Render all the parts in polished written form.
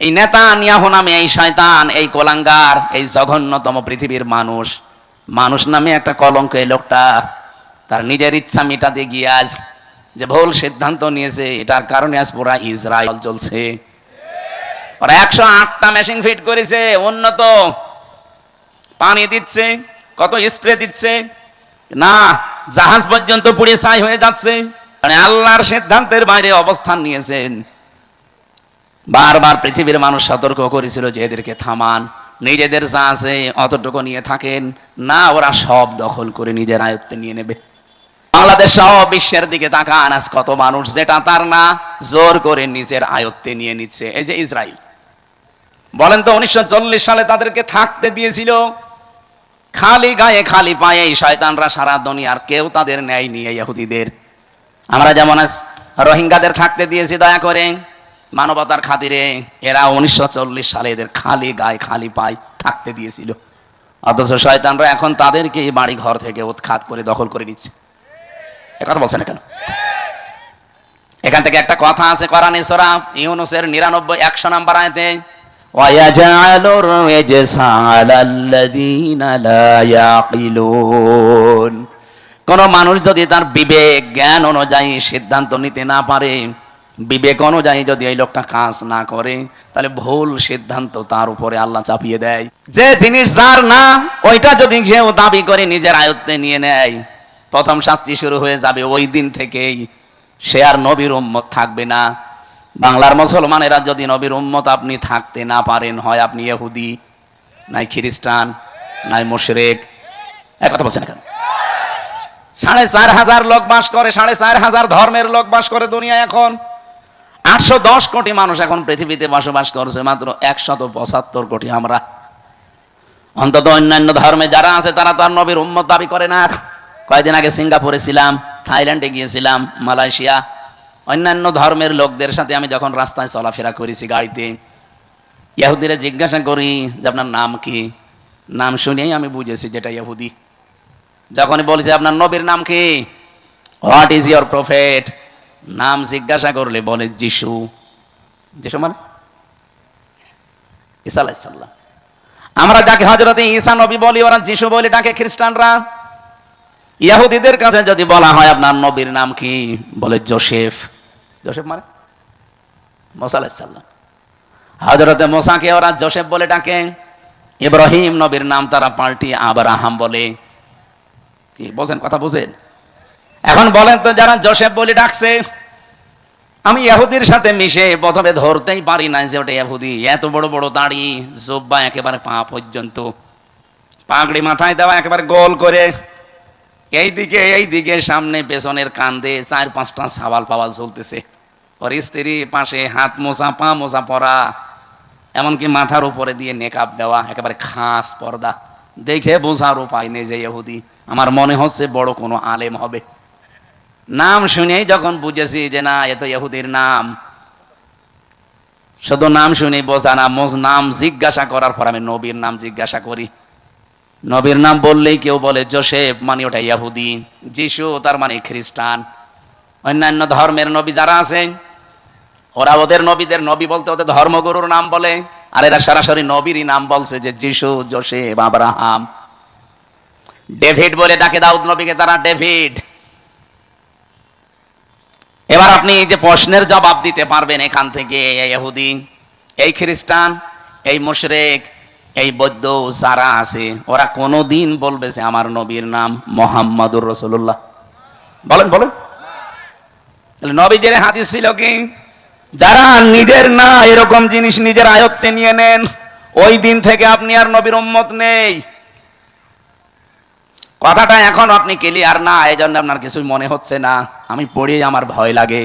এই নেতানিয়াহু নামে এই শয়তান, এই কোলাঙ্গার, এই জঘন্যতম পৃথিবীর মানুষ নামে একটা কলঙ্ক এই লোকটা তার নিজের ইচ্ছা মিটাতে গিয়ে আজ যে ভুল সিদ্ধান্ত নিয়েছে, এটার কারণে আজ পুরা ইসরায়েল চলছে। ওরা 108টা মেশিন ফিট করেছে, উন্নত পানি দিচ্ছে, কত স্প্রে দিচ্ছে, না জাহাজ পর্যন্ত পুড়ে ছাই হয়ে যাচ্ছে। মানে আল্লাহর সিদ্ধান্তের বাইরে অবস্থান নিয়েছেন। বারবার পৃথিবীর মানুষ সতর্ক করেছিল যে এদেরকে থামান, নিজেদের যা আছে অতটুকু নিয়ে থাকেন না, ওরা সব দখল করে নিজের আয়ত্তে নিয়ে নেবে। বাংলাদেশ সহ বিশ্বের দিকে তাকান, আজ কত মানুষ যেটা তার না জোর করে নিজের আয়ত্তে নিয়ে নিচ্ছে। এই যে ইসরায়েল, বলেন তো 1940 সালে তাদেরকে থাকতে দিয়েছিল খালি গায়ে খালি পায়ে। এই শয়তানরা সারা দুনিয়ার কেউ তাদের ন্যায় নিয়ে ইহুদিদের, আমরা যেমন আজ রোহিঙ্গাদের থাকতে দিয়েছি দয়া করে মানবতার খাতিরে, এরা 1940 সালে এদের খালি গায়ে খালি পায়ে থাকতে দিয়েছিল। অথচ শয়তানরা এখন তাদেরকে বাড়ি ঘর থেকে উৎখাত করে দখল করে নিচ্ছে। এ কথা বলছেন না কেন? এখান থেকে একটা কথা আছে কোরআনে সূরা ইউনূসের 99-100 নম্বর আয়াতে, ওয়ায়াজআলুর রিজসা আলাল্লাযীনা লা ইয়াকিলুন। কোন মানুষ যদি তার বিবেক জ্ঞান অনুযায়ী সিদ্ধান্ত নিতে না পারে, বিবেক অনুযায়ী যদি এই লোকটা কাজ না করে, তাহলে ভুল সিদ্ধান্ত তার উপরে আল্লাহ চাপিয়ে দেয়। যে জিনিস যার না, ওইটা যদি কেউ দাবি করে নিজের আয়ত্তে নিয়ে নেয়, প্রথম শাস্তি শুরু হয়ে যাবে ওই দিন থেকেই। সে আর নবীর উম্মত থাকবে না। বাংলার মুসলমানেরা যদি নবীর উম্মত আপনি থাকতে না পারেন, হয় আপনি ইহুদি, নাই খ্রিস্টান, নাই মুশরিক। এক কথা বলছেন কেন? 4,500 লোক বাস করে, 4,500 ধর্মের লোক বাস করে দুনিয়ায়। এখন 810 কোটি মানুষ এখন পৃথিবীতে বসবাস করছে, মাত্র 175 কোটি আমরা। অন্তত অন্যান্য ধর্মে যারা আছে তারা তো আর নবীর উম্মত দাবি করে না। কয়েকদিন আগে সিঙ্গাপুরে ছিলাম, থাইল্যান্ডে গিয়েছিলাম, মালয়েশিয়া। অন্যান্য ধর্মের লোকদের সাথে আমি যখন রাস্তায় চলাফেরা করেছি গাড়িতে, ইহুদিরা জিজ্ঞাসা করি যে আপনার নাম কি? নাম শুনেই আমি বুঝেছি যেটা ইহুদি। যখনই বলেছি আপনার নবীর নাম কি, হোয়াট ইজ ইয়োর প্রফেট, নাম জিজ্ঞাসা করলে বলে যিশু। যিশু মানে ঈসা আলাইহিস সালাম। আমরা যাকে হযরত ঈসা নবী বলি, ওরা যিশু বলে ডাকে খ্রিস্টানরা। ইহুদিদের কাছে যদি বলা হয় আপনার নবীর নাম কি, বলে জোসেফ। জোসেফ মানে মুসা আলাইহিস সালাম। হযরত মুসাকে ওরা জোসেফ বলে ডাকে। ইব্রাহিম নবীর নাম তারা পাল্টি আব্রাহাম বলে। কি বলেন? কথা বুঝেন? এখন বলেন তো, যারা জোসেফ বলে ডাকছে, আমি ইহুদির সাথে মিশে প্রথমে ধরতেই পারি না যে ওটা ইহুদি। এত বড় বড় দাড়ি, জুব্বা একেবারে পা পর্যন্ত, পাগড়ি মাথায় দেওয়া একেবারে গোল করে, এইদিকে সামনে পেছনের কান্দে 4-5টা সাবাল পাওয়াল চলতেছে। ওর স্ত্রী পাশে হাত মোছা পা মোছা পরা, এমনকি মাথার উপরে দিয়ে নেকাব দেওয়া, একেবারে খাস পর্দা। দেখে বোঝার উপায় নেই যে ইহুদি। আমার মনে হচ্ছে বড় কোনো আলেম হবে। নাম শুনেই যখন বুঝেছি যে না, এ তো ইহুদির নাম, শুধু নাম শুনেই বোঝা না, নাম জিজ্ঞাসা করার পর আমি নবীর নাম জিজ্ঞাসা করি। নবীর নাম বললেই কেউ বলে জোসেফ, মানে ওটা ইহুদি। যিশু তার মানে খ্রিস্টান। অন্যান্য ধর্মের নবী যারা আছে, ওরা ওদের নবীদের নবী বলতে ওদের ধর্মগুরুর নাম বলে, আর এরা সরাসরি নবীরই নাম বলছে যে যিশু, জোসেফ, আব্রাহাম। ডেভিড বলে ডাকে দাউদ নবীকে তারা, ডেভিড। এবার আপনি যে প্রশ্নের জবাব দিতে পারবেন এখান থেকে, এই ইহুদি, এই খ্রিস্টান, এই মুশরিক, এই বৌদ্ধ যারা আছে, ওরা কোনোদিন বলবে যে আমার নবীর নাম মুহাম্মাদুর রাসূলুল্লাহ? বলেন বলেন। নবীজির হাদিস ছিল কি, যারা নিজের না এরকম জিনিস নিজের আয়ত্তে নিয়ে নেন, ওই দিন থেকে আপনি আর নবীর উম্মত নেই। কথাটা এখন আপনি ক্লিয়ার না, এই জন্য আপনার কিছুই মনে হচ্ছে না। আমি পড়ে আমার ভয় লাগে।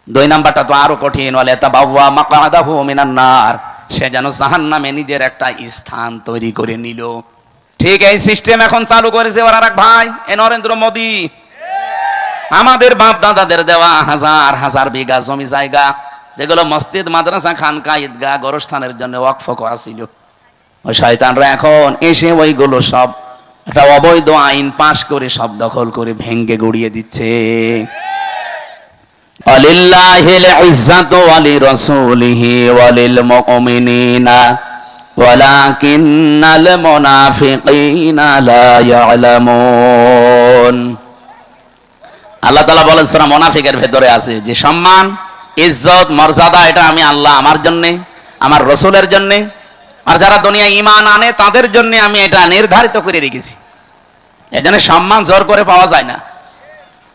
2 নাম্বারটা তো আরো কঠিন, ওয়ালা তাবাওয়া মাকআদাহু মিনান নার, সে যেন জাহান্নামে নিজের একটা স্থান তৈরি করে নিল। ঠিক এই সিস্টেম এখন চালু করেছে ওর আরেক ভাই, এ নরেন্দ্র মোদী। আমাদের বাপ দাদাদের দেওয়া হাজার হাজার বিঘা জমি জায়গা, যেগুলো মসজিদ, মাদ্রাসা, খানকা, ঈদগাহ, গোরস্থানের জন্য ওয়াকফ করা ছিল, ওই শয়তানরা এখন এসে ওইগুলো সব একটা অবৈধ আইন পাশ করে সব দখল করে ভেঙ্গে গুড়িয়ে দিচ্ছে। ওয়ালিল্লাহিল ইজ্জাতু ওয়ালিরাসূলিহি ওয়ালিল মুমিনিনা ওয়ালাকিন্নাল মুনাফিকিনা লা ইয়ালামুন। আল্লাহ তাআলা বলেন সূরা মুনাফিকের ভেতরে আছে যে সম্মান, ইজ্জত, মর্যাদা এটা আমি আল্লাহ আমার জন্য, আমার রাসূলের জন্য, আর যারা দুনিয়ায় ঈমান আনে তাদের জন্য আমি এটা নির্ধারিত করে রেখেছি। এজন্য সম্মান জোর করে পাওয়া যায় না।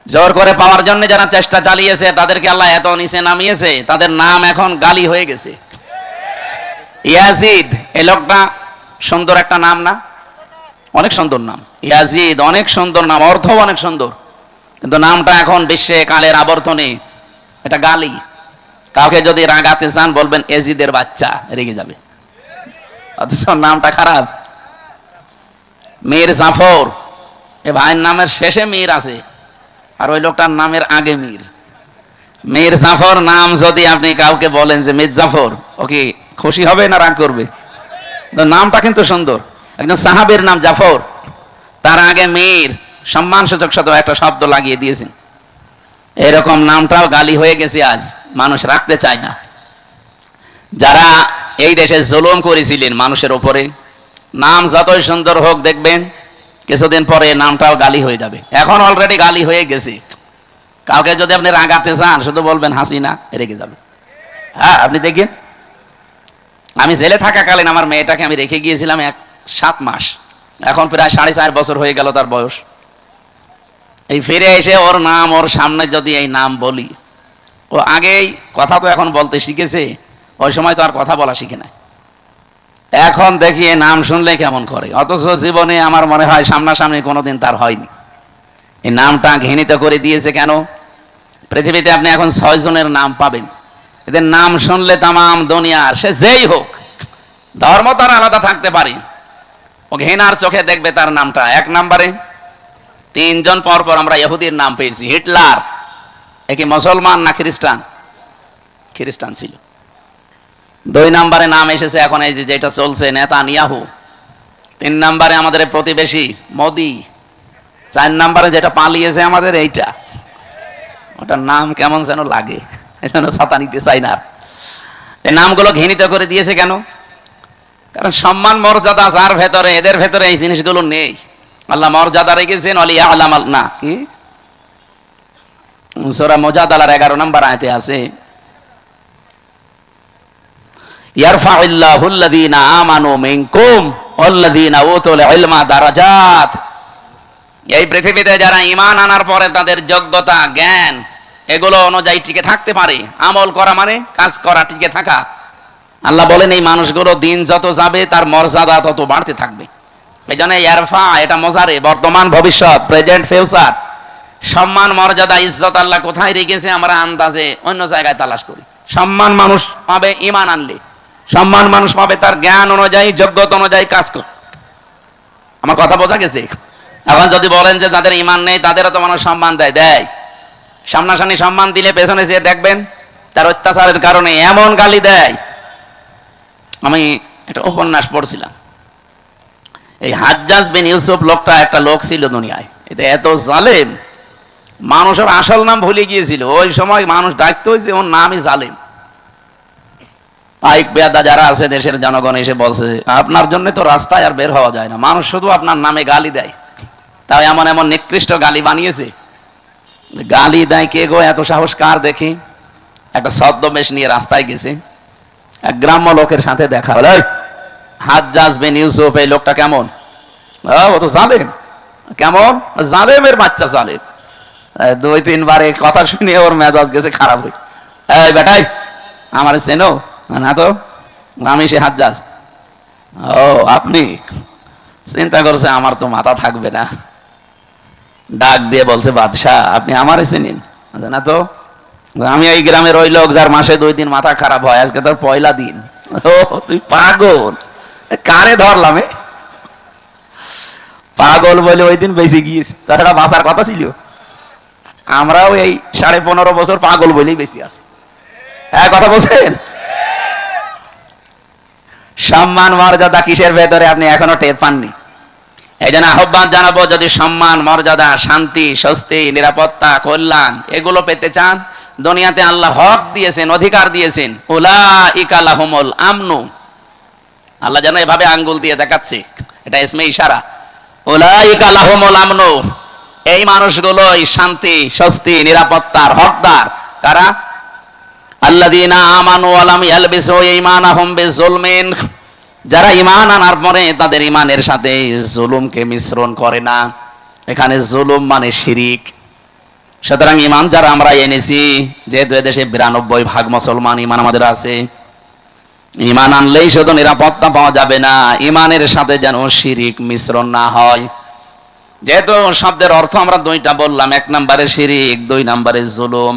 জোর করে পাওয়ার জন্য যারা চেষ্টা চালিয়েছে তাদেরকে আল্লাহ এত নিচে নামিয়েছে, তাদের নাম এখন গালি হয়ে গেছে। ইয়াজিদ, এই লোকটা সুন্দর একটা নাম না? অনেক সুন্দর নাম ইয়াজিদ, অনেক সুন্দর নাম, অর্থ অনেক সুন্দর, কিন্তু নামটা এখন বিশ্বে কালের আবর্তনে এটা গালি। কাউকে যদি রাগাতে চান বলবেন এজিদের বাচ্চা, রেগে যাবে, অথচ নামটা খারাপ। মীর জাফর, এ ভাইয়ের নামের শেষে মীর আছে আর ওই লোকটার নামের আগে মীর। মীর জাফর নাম যদি আপনি কাউকে বলেন যে মীর জাফর, ওকে খুশি হবে না রাগ করবে? নামটা কিন্তু সুন্দর। একজন সাহাবীর নাম জাফর, তার আগে মীর, সম্মানসূচক শব্দ একটা শব্দ লাগিয়ে দিয়েছেন। এরকম নামটাও গালি হয়ে গেছে, আজ মানুষ রাখতে চায় না। যারা এই দেশে জুলুম করেছিলেন মানুষের উপরে, নাম যতই সুন্দর হোক দেখবেন কিছুদিন পরে নামটাও গালি হয়ে যাবে। এখন অলরেডি গালি হয়ে গেছে। কাউকে যদি আপনি রাগাতে চান শুধু বলবেন হাসিনা, রেগে যাবে। হ্যাঁ, আপনি দেখেন, আমি জেলে থাকাকালীন আমার মেয়েটাকে আমি রেখে গিয়েছিলাম 7 মাস, এখন প্রায় 4.5 বছর হয়ে গেল তার বয়স। এই ফিরে এসে ওর নাম, ওর সামনে যদি এই নাম বলি, ও আগেই কথা তো এখন বলতে শিখেছে, ওই সময় তো আর কথা বলা শিখে নাই। এখন দেখি এই নাম শুনলে কেমন করে, অথচ জীবনে আমার মনে হয় সামনাসামনি কোনোদিন তার হয়নি। এই নামটা ঘৃণিত করে দিয়েছে কেন? পৃথিবীতে আপনি এখন 6 জনের নাম পাবেন, এদের নাম শুনলে তামাম দুনিয়ার, সে যেই হোক, ধর্ম তার আলাদা থাকতে পারে, ও ঘৃণার চোখে দেখবে তার নামটা। 1 নম্বরে 3 জন পর পর আমরা ইহুদির নাম পেয়েছি। হিটলার, এ কি মুসলমান না খ্রিস্টান? খ্রিস্টান ছিল। 2 নম্বরে নাম এসেছে এখন এই যেটা চলছে নেতানিয়াহু। 3 নম্বরে আমাদের প্রতিবেশী মোদি। 4 নম্বরে যেটা পালিয়েছে আমাদের এইটা, ওটার নাম কেমন যেন লাগে, এজন্য ছাতা নিতে চাই না। এই নামগুলো ঘৃণিত করে দিয়েছে কেন? কারণ সম্মান মর্যাদা যার ভেতরে, এদের ভেতরে এই জিনিসগুলো নেই। আল্লাহ মর্যাদা রেখেছেন অলিয়া আলামাল না কি সূরা মুজাদালার 11 নম্বর আয়াতে আছে, ইয়ারফাউল্লাহুল্লাযীনা আমানু মিনকুম ওয়াল্লাযীনা উতুল ইলমা দারাজাত। এই পৃথিবীতে যারা ঈমান আনার পরে তাদের যোগ্যতা, জ্ঞান এগুলো অনুযায়ী টিকে থাকতে পারে, আমল করা মানে কাজ করা, টিকে থাকা। আল্লাহ বলেন এই মানুষগুলো দিন যত যাবে তার মর্যাদা তত বাড়তে থাকবে। এই জন্য ইয়ারফা, এটা মজারে, বর্তমান ভবিষ্যৎ, প্রেজেন্ট ফিউচার। সম্মান মর্যাদা ইজ্জত আল্লাহ কোথায় রেখেছে আমরা আন্দাজে অন্য জায়গায় তালাশ করি। সম্মান মানুষ পাবে ঈমান আনলে, সম্মান মানুষ পাবে তার জ্ঞান অনুযায়ী, যোগ্যতা অনুযায়ী কাজ করে। আমার কথা বোঝা গেছে? এখন যদি বলেন যে যাদের ঈমান নেই তাদেরও তো মানুষ সম্মান দেয়, সামনাসামনি সম্মান দিলে পেছনে যেয়ে দেখবেন তার অত্যাচারের কারণে এমন গালি দেয়। আমি একটা উপন্যাস পড়ছিলাম, এই হাজ্জাজ বিন ইউসুফ লোকটা একটা লোক ছিল দুনিয়ায়, এটা এত জালেম, মানুষের আসল নাম ভুলে গিয়েছিল। ওই সময় মানুষ ডাকতে হয়েছে ওর নামই জালেম। পাইক পেয়াদা যারা আছে দেশের জনগণ এসে বলছে আপনার জন্য তো রাস্তায় আর বের হওয়া যায় না, মানুষ শুধু আপনার নামে গালি দেয়। তাও এমন এমন নিকৃষ্ট গালি বানিয়েছে। গালি দেয় কে গো, এত সাহস কার দেখি? একটা ছদ্মবেশ নিয়ে রাস্তায় গেছে, এক গ্রাম্য লোকের সাথে দেখা হলো। হাজ্জাজ বিন ইউসুফ, এই লোকটা কেমন? ও তো জালেম। কেমন? জালেমের বাচ্চা, জালেম। 2-3 বার এই কথা শুনে ওর মেজাজ গেছে খারাপ হয়ে। এই বেটাই, আমার চেনো না তো? আমি সে হাজ্জাজ। ও আপনি? চিন্তা করছে আমার তো মাথা থাকবে না, ডাক দিয়ে বলছে বাদশাহ আপনি আমারে চিনেন না তো? আমি এই গ্রামের ওই লোক যার মাসে 2 দিন মাথা খারাপ হয়, আজকে তোর পয়লা দিন। ও তুই পাগল, কারে ধরলাম? পাগল বলে ওই দিন বেঁচে গিয়েছে, তাছাড়া বাঁচার কথা ছিল। আমরাও এই 15.5 বছর পাগল বলেই বেশি আছি। হ্যাঁ, কথা বলছেন? সম্মান মর্যাদা কিসের ভেতরে আপনি এখনো টের পাননি। এই জন্য আহ্বান জানাবো, যদি সম্মান মর্যাদা, শান্তি, স্বস্তি, নিরাপত্তা, কল্যাণ এগুলো পেতে চান দুনিয়াতে আল্লাহ হক দিয়েছেন, অধিকার দিয়েছেন, উলাইকা লাহুমুল আমনু। আল্লাহ যেন এভাবে আঙ্গুল দিয়ে দেখাচ্ছে, এটা ইসমে ইশারা। উলাইকা লাহুমুল আমনু, এই মানুষগুলোই শান্তি, স্বস্তি, নিরাপত্তার হকদার। কারা? আল্লাযীনা আমানু ওয়া লাম ইয়ালবিসু ঈমানাহুম বিযুলমিন, যারা ঈমান আনার পরে তাদের ঈমানের সাথে জুলুমকে মিশ্রণ করে না। এখানে জুলুম মানে শিরিক। সুতরাং ঈমান যারা আমরা এনেছি, যেহেতু এদেশে 92% মুসলমান ঈমান আমাদের আছে, ঈমান আনলেই শুধু নিরাপত্তা পাওয়া যাবে না, ঈমানের সাথে যেন শিরিক মিশ্রণ না হয়। যেহেতু শব্দের অর্থ আমরা দুইটা বললাম, এক নম্বরে শিরিক, দুই নম্বরে জুলুম।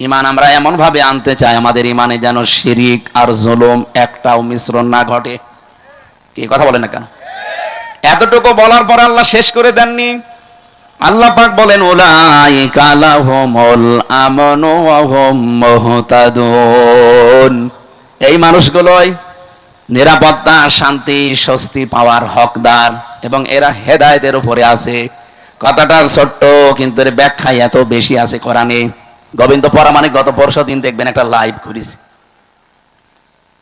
ঈমান আমরা এমন ভাবে আনতে চাই আমাদের ঈমানে যেন শিরিক আর জুলুম একটাও মিশ্রণ না ঘটে। কি কথা বলেন না কেন? এতটুকু বলার পর আল্লাহ শেষ করে দেননি। আল্লাহ পাক বলেন উলাইকা লাহুমুল আমনু ওয়া হুম মুহতাদুন, এই মানুষগুলোই নিরাপত্তা, শান্তি, স্বস্তি পাওয়ার হকদার এবং এরা হেদায়েতের উপরে আছে। কথাটা ছোট্ট, কিন্তু এর ব্যাখ্যায় এত বেশি আছে কোরআনে। গোবিন্দ পরামানিক গত পরশুদিন দেখবেন একটা লাইভ করেছে,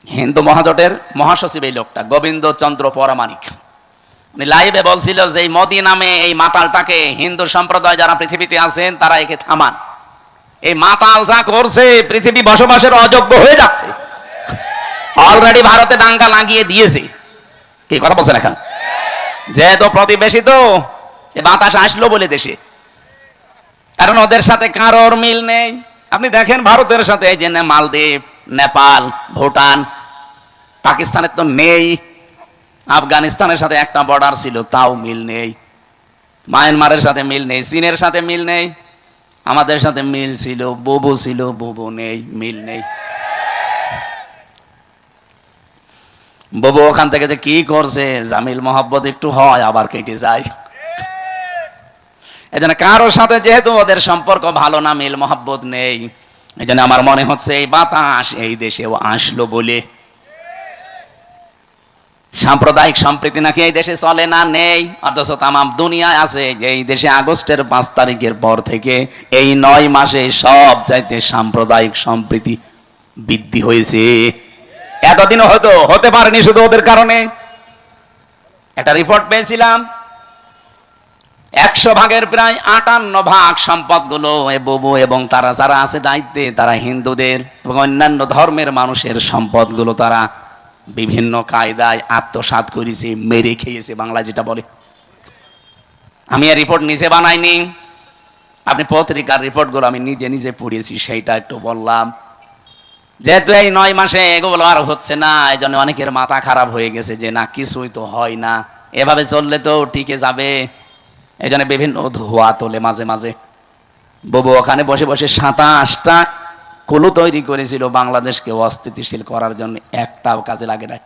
হিন্দু মহাজোটের মহাসচিব এই লোকটা গোবিন্দ চন্দ্র পরামানিক। উনি লাইভে বলছিল যে এই মোদি নামে এই মাতালটাকে হিন্দু সম্প্রদায় যারা পৃথিবীতে আছেন তারা একে থামান। এই মাতাল যা করছে পৃথিবী বসবাসের অযোগ্য হয়ে যাচ্ছে। অলরেডি ভারতে দাঙ্গা লাগিয়ে দিয়েছে। কি কথা বলছেন এখন? যেহেতু প্রতিবেশী তো বাতাস আসলো বলে দেশে, কারণ ওদের সাথে কারোর মিল নেই। আপনি দেখেন ভারতের সাথে এই যে মালদ্বীপ, নেপাল, ভুটান, পাকিস্তানের তো নেই, আফগানিস্তানের সাথে একটা বর্ডার ছিল তাও মিল নেই, মায়ানমারের সাথে মিল নেই, চীনের সাথে মিল নেই, আমাদের সাথে মিল ছিল, বুবু ছিল, বুবু নেই, মিল নেই। বুবু ওখান থেকে যে কি করছে, জামিল মোহাব্বত একটু হয় আবার কেটে যায়। এই জন্য কারোর সাথে যেহেতু ওদের সম্পর্ক ভালো না, মিল মোহাব্বত নেই, এই জন্য আমার মনে হচ্ছে এই বাতাস এই দেশেও আসলো বলে। সাম্প্রদায়িক সম্প্রীতি নাকি এই দেশে চলে না, নেই, অথচ তামাম দুনিয়ায় আছে যে এই দেশে আগস্টের 5 তারিখের পর থেকে এই 9 মাসে সব চাইতে সাম্প্রদায়িক সম্প্রীতি বৃদ্ধি হয়েছে। এতদিনও হয়তো হতে পারেনি শুধু ওদের কারণে। একটা রিপোর্ট পেয়েছিলাম, 100 ভাগের প্রায় 58 ভাগ সম্পদগুলো বুবু এবং তারা যারা আছে দায়িত্বে, তারা হিন্দুদের এবং অন্যান্য ধর্মের মানুষের সম্পদগুলো তারা বিভিন্ন কায়দায় আত্মসাৎ করেছে, মেরে খেয়েছে, বাংলা যেটা বলে। আমি এই রিপোর্ট নিজে বানাইনি, আপনি পত্রিকার রিপোর্টগুলো আমি নিজে নিজে পড়েছি, সেইটা একটু বললাম। যেহেতু এই 9 মাসে এগুলো আর হচ্ছে না, এই জন্য অনেকের মাথা খারাপ হয়ে গেছে যে না কিছুই তো হয় না, এভাবে চললে তো টিকে যাবে। এই জন্য বিভিন্ন ধোয়া তোলে মাঝে মাঝে। বুবু ওখানে বসে বসে 27টা কুলু তৈরি করেছিল বাংলাদেশকে অস্থিতিশীল করার জন্য, একটাও কাজে লাগে না।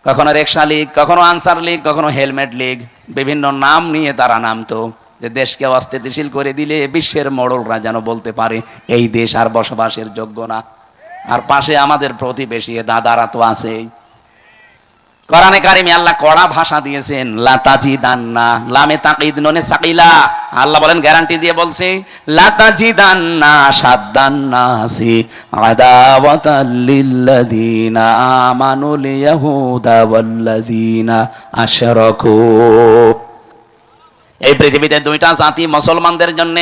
কখনো রিকশা লীগ, কখনো আনসার লীগ, কখনো হেলমেট লীগ, বিভিন্ন নাম নিয়ে তারা নামতো যে দেশকে অস্থিতিশীল করে দিলে বিশ্বের মোড়লরা যেন বলতে পারে এই দেশ আর বসবাসের যোগ্য না। আর পাশে আমাদের প্রতিবেশী দাদারা তো আছেই। কোরআনে কারিমে আল্লাহ কড়া ভাষা দিয়েছেন, লা তাজিদান্না, লামে তাকিদ নুনে সাকিলা। আল্লাহ বলেন, গ্যারান্টি দিয়ে বলছে, লা তাজিদান্না শাদ্দান্নাসি আদাওয়াতাল লিল্লাযিনা আমানুল ইয়াহুদা ওয়াল্লাযিনা আশরাকু। এই পৃথিবীতে দুইটা জাতি মুসলমানদের জন্য,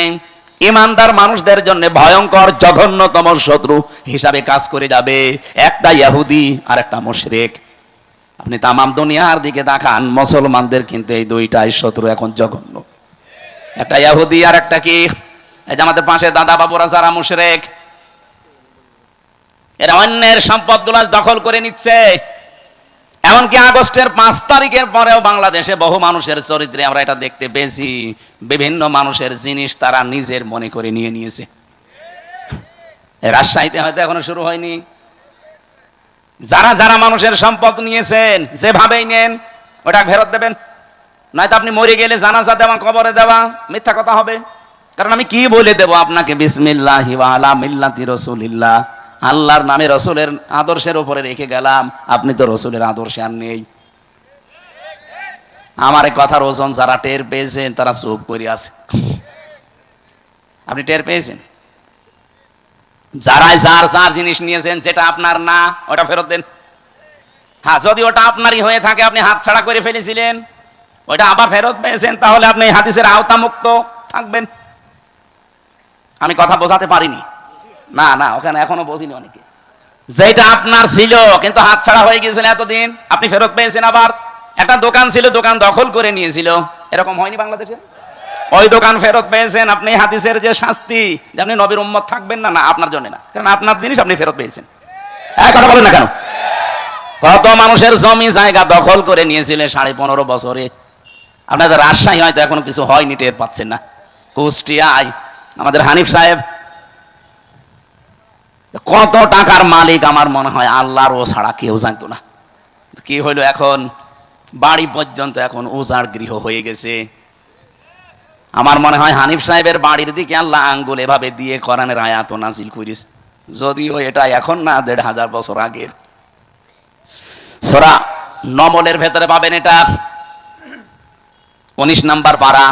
ইমানদার মানুষদের জন্য ভয়ঙ্কর জঘন্যতম শত্রু হিসাবে কাজ করে যাবে। একটা ইহুদি আর একটা মুশরিক। আপনি তামাম দুনিয়ার দিকে তাকান, মুসলমানদের কিন্তু এই দুইটাই শত্রু এখন জঘন্য। একটা ইহুদি আর একটা কি, এই যে আমাদের পাশে দাদা বাবুরা যারা মুশরিক, এরা অন্যের সম্পদগুলো দখল করে নিচ্ছে। এমনকি আগস্টের 5 তারিখের পরেও বাংলাদেশে বহু মানুষের চরিত্রে আমরা এটা দেখতে পেয়েছি, বিভিন্ন মানুষের জিনিস তারা নিজের মনে করে নিয়ে নিয়েছে। রাজশাহীতে হয়তো এখনো শুরু হয়নি। যারা যারা মানুষের সম্পদ নিয়েছেন, যেভাবেই নেন ওটা ফেরত দেবেন, নয়তো আপনি মরে গেলে জানাজা দেওয়া, কবরে দেওয়া মিথ্যা কথা হবে। কারণ আমি কি বলে দেব আপনাকে, বিসমিল্লাহি ওয়া আলা মিল্লাতি রাসূলিল্লাহ, আল্লাহর নামে রসুলের আদর্শের উপরে রেখে গেলাম, আপনি তো রসুলের আদর্শে আর নেই। আমার এই কথার ওজন যারা টের পেয়েছেন তারা চুপ করে আছে। আপনি টের পেয়েছেন? যারাই যার যার জিনিস নিয়েছেন যেটা আপনার না ওটা ফেরত দেন। হ্যাঁ, যদি ওটা আপনারই হয়ে থাকে, আপনি হাত ছাড়া করে ফেলেছিলেন, ওটা আবার ফেরত পেয়েছেন, তাহলে আপনি এই হাদিসের আওতামুক্ত থাকবেন। আমি কথা বোঝাতে পারিনি? না না, ওখানে এখনো বুঝিনি অনেকে। যেটা আপনার ছিল কিন্তু হাত ছাড়া হয়ে গিয়েছিল এতদিন, আপনি ফেরত পেয়েছেন। আবার একটা দোকান ছিল, দোকান দখল করে নিয়েছিল, এরকম হয়নি বাংলাদেশে? ওই দোকান ফেরত পেয়েছেন, আপনি হাদিসের যে শাস্তি যে আপনি নবীর উম্মত থাকবেন না, না আপনার জন্য না, কারণ আপনার জিনিস আপনি ফেরত পেয়েছেন। কথা বলেন না কেন? কত মানুষের জমি জায়গা দখল করে নিয়েছিল 15.5 বছরে। আপনাদের রাজশাহী হয়তো এখনো কিছু হয়নি, টের পাচ্ছেন না। কুষ্টিয়ায় আমাদের হানিফ সাহেব কত টাকার মালিক, আমার মনে হয় আল্লাহর ও ছাড়া কেউ জানতো না। কি হইলো, এখন বাড়ি পর্যন্ত এখন উজাড় গৃহ হয়ে গেছে। আমার মনে হয় হানিফ সাহেবের বাড়ির দিকে আল্লাহ আঙ্গুল এভাবে দিয়ে কোরআনের আয়াত নাজিল করিস, যদিও এটা এখন না, 1500 বছর আগের। সূরা নমলের ভেতরে পাবেন এটা, 19 নাম্বার পারা,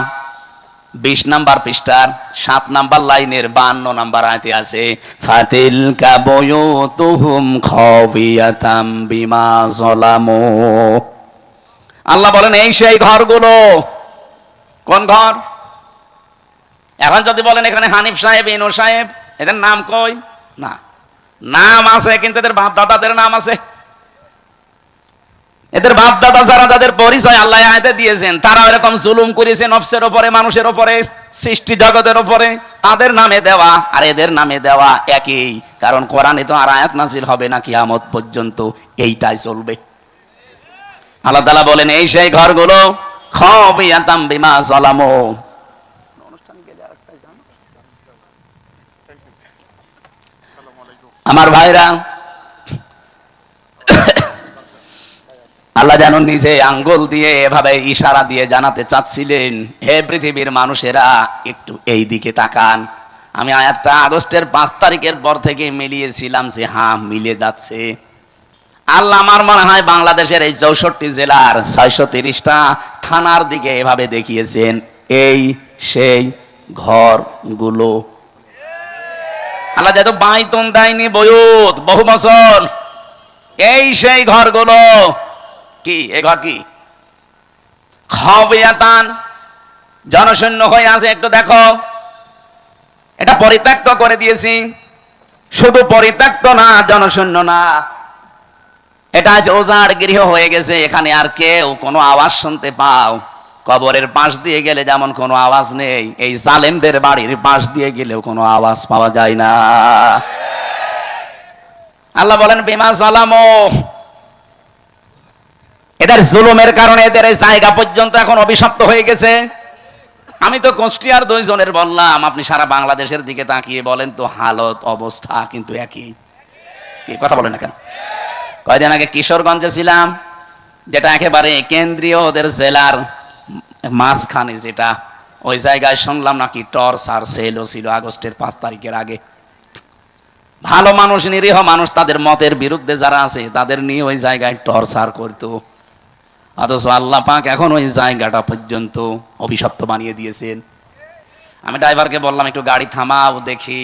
20 নাম্বার পৃষ্ঠার 7 নাম্বার লাইনের 52 নাম্বার আয়াতে আছে, ফাতিলকা বুয়ুতুহুম খাওয়িয়াতাম বিমা যালামু। আল্লাহ বলেন এই সেই ঘরগুলো। কোন ঘর? এখন যদি বলেন এখানে হানিফ সাহেব, ইনু সাহেব, এদের নাম কই? না, নাম আছে, কিন্তু এদের বাপ দাদাদের নাম আছে। এদের বাপ দাদা যারা, তাদের পরিচয় আল্লাহ আয়াতে দিয়েছেন, তারা এরকম জুলুম করেছে নফসের উপরে, মানুষের উপরে, সৃষ্টি জগতের উপরে, তাদের নামে দেওয়া আর এদের নামে দেওয়া একই। কারণ কোরআনে তো আর আয়াত নাজিল হবে না কিয়ামত পর্যন্ত, এইটাই চলবে। আল্লাহ তাআলা বলেন এই সেই ঘরগুলো, খাওয়িয়াতাম বিমা যালামু। আমার ভাইরা, আল্লাহ যেন নিজে আঙ্গুল দিয়ে এভাবে ইশারা দিয়ে জানাতে চাচ্ছিলেন, হে পৃথিবীর মানুষেরা একটু এই দিকে তাকান। আমি আয়াতটা আগস্টের 5 তারিখের পর থেকে মিলিয়েছিলাম যে হ্যাঁ মিলে যাচ্ছে। আল্লাহ আমার মনে হয় বাংলাদেশের এই 64 জেলার 630টা থানার দিকে এভাবে দেখিয়েছেন, এই সেই ঘরগুলো। আল্লাহ যেহেতু বাইতুন দেয়নি, বয়ুত বহু বছর, এই সেই ঘরগুলো। কি এ ঘর? কি খাওয়িয়াতান, জনশূন্য হয়ে আছে। একটু দেখো, এটা পরিত্যক্ত করে দিয়েছি। শুধু পরিত্যক্ত না, জনশূন্য না, এটা আজ ওজাড় গৃহ হয়ে গেছে। এখানে আর কেউ কোনো আওয়াজ শুনতে পাও? কবরের পাশ দিয়ে গেলে যেমন কোনো আওয়াজ নেই, এই জালেমদের বাড়ির পাশ দিয়ে গেলেও কোনো আওয়াজ পাওয়া যায় না। আল্লাহ বলেন বিমা যালামু, এদের জুলুমের কারণে এদের এই জায়গা পর্যন্ত এখন অভিশপ্ত হয়ে গেছে। আমি তো কুষ্টিয়ার 2 জনের বললাম, আপনি সারা বাংলাদেশের দিকে তাকিয়ে বলেন তো, হালত অবস্থা কিন্তু একই। কি কথা বলেন না কেন? কয়দিন আগে কিশোরগঞ্জে ছিলাম, যেটা একেবারে কেন্দ্রীয় ওদের জেলার মাঝখানে, যেটা ওই জায়গায় শুনলাম নাকি টর্চার সেলও ছিল আগস্টের 5 তারিখের আগে। ভালো মানুষ, নিরীহ মানুষ, তাদের মতের বিরুদ্ধে যারা আছে তাদের নিয়ে ওই জায়গায় টর্চার করতো। অথচ আল্লাহ পাক এখন ওই জায়গাটা পর্যন্ত অভিশপ্ত বানিয়ে দিয়েছেন। আমি ড্রাইভারকে বললাম একটু গাড়ি থামাও, দেখি।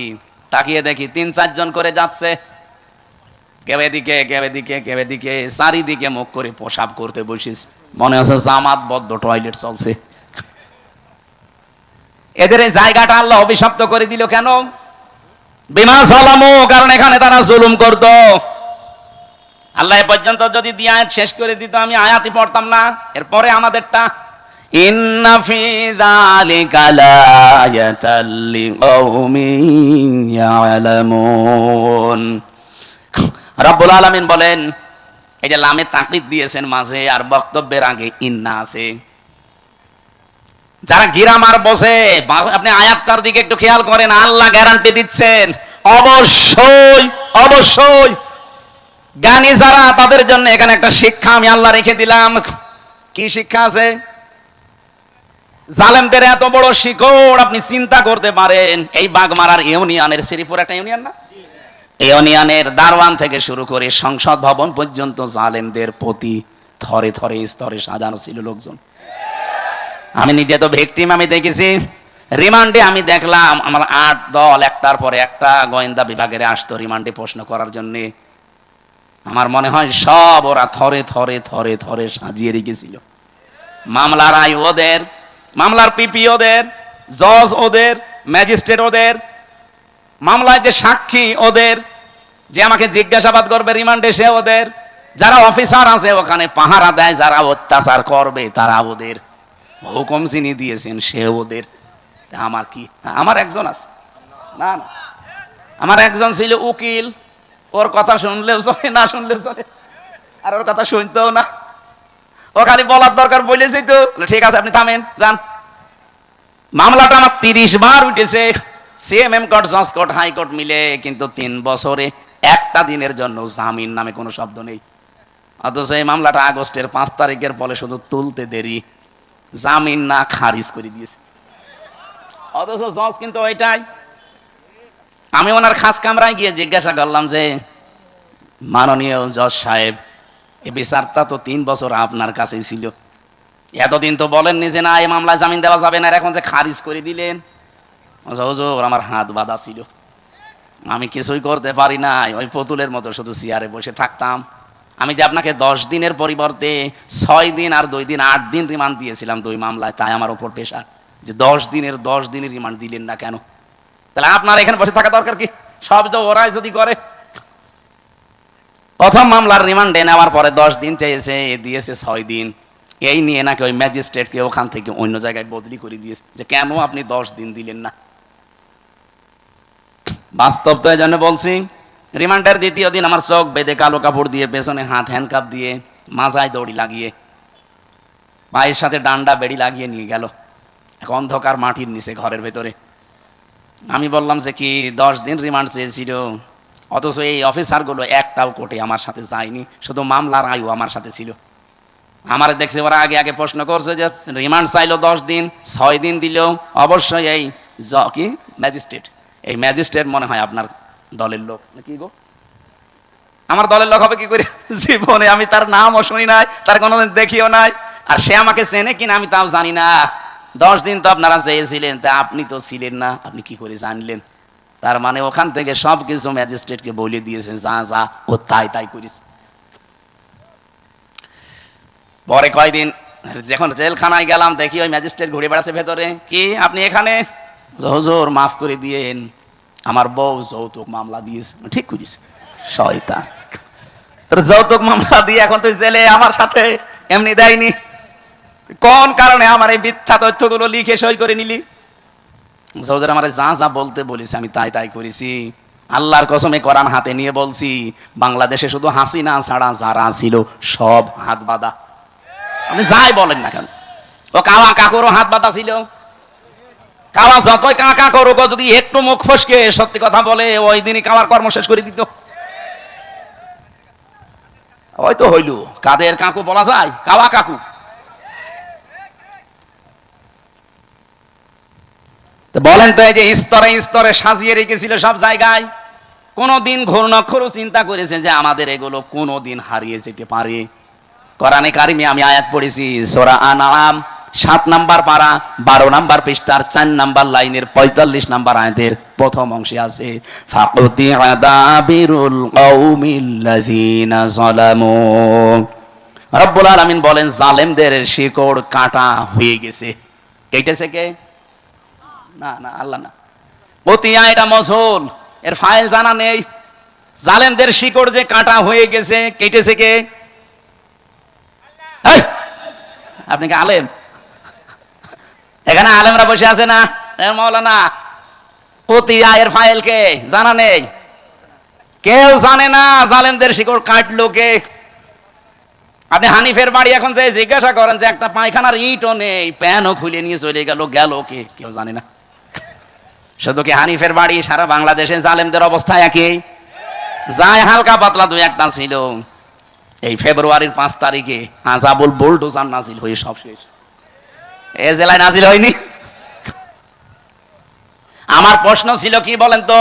তাকিয়ে দেখি 3-4 জন করে যাচ্ছে, কেউ এদিকে কেউ এদিকে কেউ এদিকে, চারিদিকে মুখ করে পেশাব করতে বসিস, মনে হচ্ছে জামাতবদ্ধ টয়লেট চলছে। এদের এই জায়গাটা আল্লাহ অভিশপ্ত করে দিল কেন? বিমা যালামু, কারণ এখানে তারা জুলুম করত। আল্লাহ এ পর্যন্ত যদি দিয়ে আয়াত শেষ করে দিত, আমি আয়াতই পড়তাম না। এরপরে আমাদেরটা, ইন্না ফি যালিকা লায়াতাল লিকাউমিন ইয়ালামুন। রব্বুল আলামিন বলেন, এই যে লামে তাকিদ দিয়েছেন মাঝে, আর বক্তব্যের আগে ইন্না আছে। যারা গিরামার বসে, আপনি আয়াতটার দিকে একটু খেয়াল করেন, আল্লাহ গ্যারান্টি দিচ্ছেন অবশ্যই অবশ্যই জ্ঞানী যারা, তাদের জন্য এখানে একটা শিক্ষা আমি আল্লাহ রেখে দিলাম। কি শিক্ষা আছে? জালেমদের এত বড় শিকড় আপনি চিন্তা করতে পারেন, এই বাগমারার ইউনিয়নের, শ্রীপুর একটা ইউনিয়ন না, ইউনিয়নের দারওয়ান থেকে শুরু করে সংসদ ভবন পর্যন্ত জালেমদের প্রতি থরে থরে স্তরে সাজানো ছিল লোকজন। আমি নিজে তো ভিকটিম, আমি দেখেছি। রিমান্ডে আমি দেখলাম আমার 8 দল একটার পরে একটা গোয়েন্দা বিভাগের আসতো রিমান্ডে প্রশ্ন করার জন্যে। আমার মনে হয় সব ওরা থরে থরে থরে থরে সাজিয়ে রেখেছিল। মামলার আয় ওদের, মামলার পিপি ওদের, জজ ওদের, ম্যাজিস্ট্রেট ওদের, মামলায় যে সাক্ষী ওদের, যে আমাকে জিজ্ঞাসাবাদ করবে রিমান্ডে সে ওদের, যারা অফিসার আছে ওখানে পাহারা দেয় যারা অত্যাচার করবে তারা ওদের, হুকুম চিনি দিয়েছেন সে ওদের। আমার কি, আমার একজন আছে না না, আমার একজন ছিল উকিল, ওর কথা শুনলেও চলে না শুনলেও চলে, আর ওর কথা শুনতেও না, ও খালি বলার দরকার বলেছি তো ঠিক আছে আপনি থামেন যান। মামলাটা আমার 30 বার উঠেছে, সিএমএম কোর্ট, জজ কোর্ট, হাইকোর্ট মিলে, কিন্তু 3 বছরে একটা দিনের জন্য জামিন নামে কোনো শব্দ নেই। অথচ এই মামলাটা আগস্টের 5 তারিখের পরে শুধু তুলতে দেরি, জামিন না খারিজ করে দিয়েছে। অথচ জজ কিন্তু ওইটাই। আমি ওনার খাস কামরায় গিয়ে জিজ্ঞাসা করলাম যে মাননীয় জজ সাহেব, এই বিচারটা তো 3 বছর আপনার কাছেই ছিল, এতদিন তো বলেননি যে না এই মামলায় জামিন দেওয়া যাবে না, এখন যে খারিজ করে দিলেন। হুজুর আমার হাত বাঁধা ছিল, আমি কিছুই করতে পারি না, ওই পুতুলের মতো শুধু চেয়ারে বসে থাকতাম। আমি যে আপনাকে 10 দিনের পরিবর্তে 6 দিন আর 2 দিন 8 দিন রিমান্ড দিয়েছিলাম 2 মামলায়, তাই আমার ওপর প্রেশার যে 10 দিনের রিমান্ড দিলেন না কেন? তাহলে আপনার এখানে বসে থাকা দরকার কি? সব তো ওরাই যদি করে। প্রথম মামলার রিমান্ডে নেওয়ার পরে 10 দিন চেয়েছে, দিয়েছে 6 দিন। এই নিয়ে নাকি ওই ম্যাজিস্ট্রেটকে ওখান থেকে অন্য জায়গায় বদলি করে দিয়েছে যে কেন আপনি 10 দিন দিলেন না। বাস্তব তো এই জন্য বলছি। রিমান্ডের 2য় দিন আমার চোখ বেঁধে কালো কাপড় দিয়ে, পেছনে হাত হ্যান্ডকাপ দিয়ে, মাজায় দড়ি লাগিয়ে, পায়ের সাথে ডান্ডা বেড়ি লাগিয়ে নিয়ে গেল এক অন্ধকার মাটির নিচে ঘরের ভেতরে। আমি বললাম যে কি 10 দিন রিমান্ড চেয়েছিল, অথচ এই অফিসারগুলো একটাও কোর্টে আমার সাথে যায়নি, শুধু মামলার আয়ু আমার সাথে ছিল। আমার দেখছে ওরা আগে আগে প্রশ্ন করছে যে রিমান্ড চাইলো 10 দিন, 6 দিন দিল, অবশ্যই এই কি ম্যাজিস্ট্রেট, এই ম্যাজিস্ট্রেট মনে হয় আপনার দলের লোক নাকি গো? আমার দলের লোক হবে কি করে? জীবনে আমি তার নামও শুনি নাই, তার কোনোদিন দেখিও নাই, আর সে আমাকে চেনে কিনা আমি তাও জানি না। 10 দিন তো আপনারা চেয়েছিলেন, তা আপনি তো ছিলেন না, আপনি কি করে জানলেন? তার মানে ওখান থেকে সব কিছু ম্যাজিস্ট্রেটকে বলে দিয়েছেন, যা যা ও তাই তাই করিস। পরে কয়দিন যখন জেলখানায় গেলাম, দেখি ওই ম্যাজিস্ট্রেট ঘুরে বেড়াচ্ছে ভেতরে। কি আপনি এখানে? হুজুর মাফ করে দিয়েন, আমার বউ যৌতুক মামলা দিয়েছে। ঠিক করিস শয়তান, তোর যৌতুক মামলা দিয়ে এখন তুই জেলে, আমার সাথে এমনি দেয়নি, কোন কারণে আমার এই মিথ্যা তথ্যগুলো লিখে সই করে নিলি? হুজুর আমার যা যা বলতে বলিস আমি তাই তাই করেছি, আল্লাহর কসমে কোরআন হাতে নিয়ে বলছি, বাংলাদেশে শুধু হাসিনা ছাড়া যারা ছিল সব হাত বাঁধা। আপনি যাই বলেন না কেন, ও কাওয়া কাকুরও হাত বাঁধা ছিল। কাওয়া যতই কাকা করুক, যদি একটু মুখ ফসকে সত্যি কথা বলে, ওই দিনই কাওয়ার কর্ম শেষ করে দিত। ওই তো হইল, কাদের কাকু বলা যায়? কাওয়া কাকু। বলেন তো, এই যে স্তরে স্তরে সাজিয়ে রেখেছিল সব জায়গায়, কোনদিন ঘূর্ণাক্ষরও চিন্তা করেছে যে আমাদের এগুলো কোনদিন হারিয়ে যেতে পারে? কোরআনে কারিমে আমি আয়াত পড়েছি, সূরা আনআম 7 নাম্বার পারা 12 নাম্বার পৃষ্ঠার 4 নাম্বার লাইনের 45 নাম্বার আয়াতের প্রথম অংশে আছে, ফাকুতিআ দাবিরুল কওমিল্লাযিনা যালামু। রব্বুল আলামিন বলেন জালেমদের শিকড় কাটা হয়ে গেছে। কেটেছে কে? না না, আল্লাহ না। কতিয়া এটা মজহুল, এর ফাইল জানা নেই। জালেমদের শিকড় যে কাটা হয়ে গেছে, কেটেছে কে? আপনি কি আলেম? এখানে আলেমরা বসে আছে না? মাওলানা, কতিয়া এর ফাইল কে? জানা নেই, কেউ জানে না জালেমদের শিকড় কাটলো কে। আপনি হানিফের বাড়ি এখন যে জিজ্ঞাসা করেন যে একটা পায়খানার ইটও নেই, প্যানও খুলে নিয়ে চলে গেল, গেল কে? কেউ জানে না। শুধু কি হানিফের বাড়ি, সারা বাংলাদেশে জালেমদের অবস্থা একই? যায় হালকা পাতলা 2-1টা ছিল। এই ফেব্রুয়ারির 5 তারিখে আযাবুল বুলডোজার নাজিল হয়ে সব শেষ। এ জেলায় নাজিল হয়নি? আমার প্রশ্ন ছিল কি বলেন তো,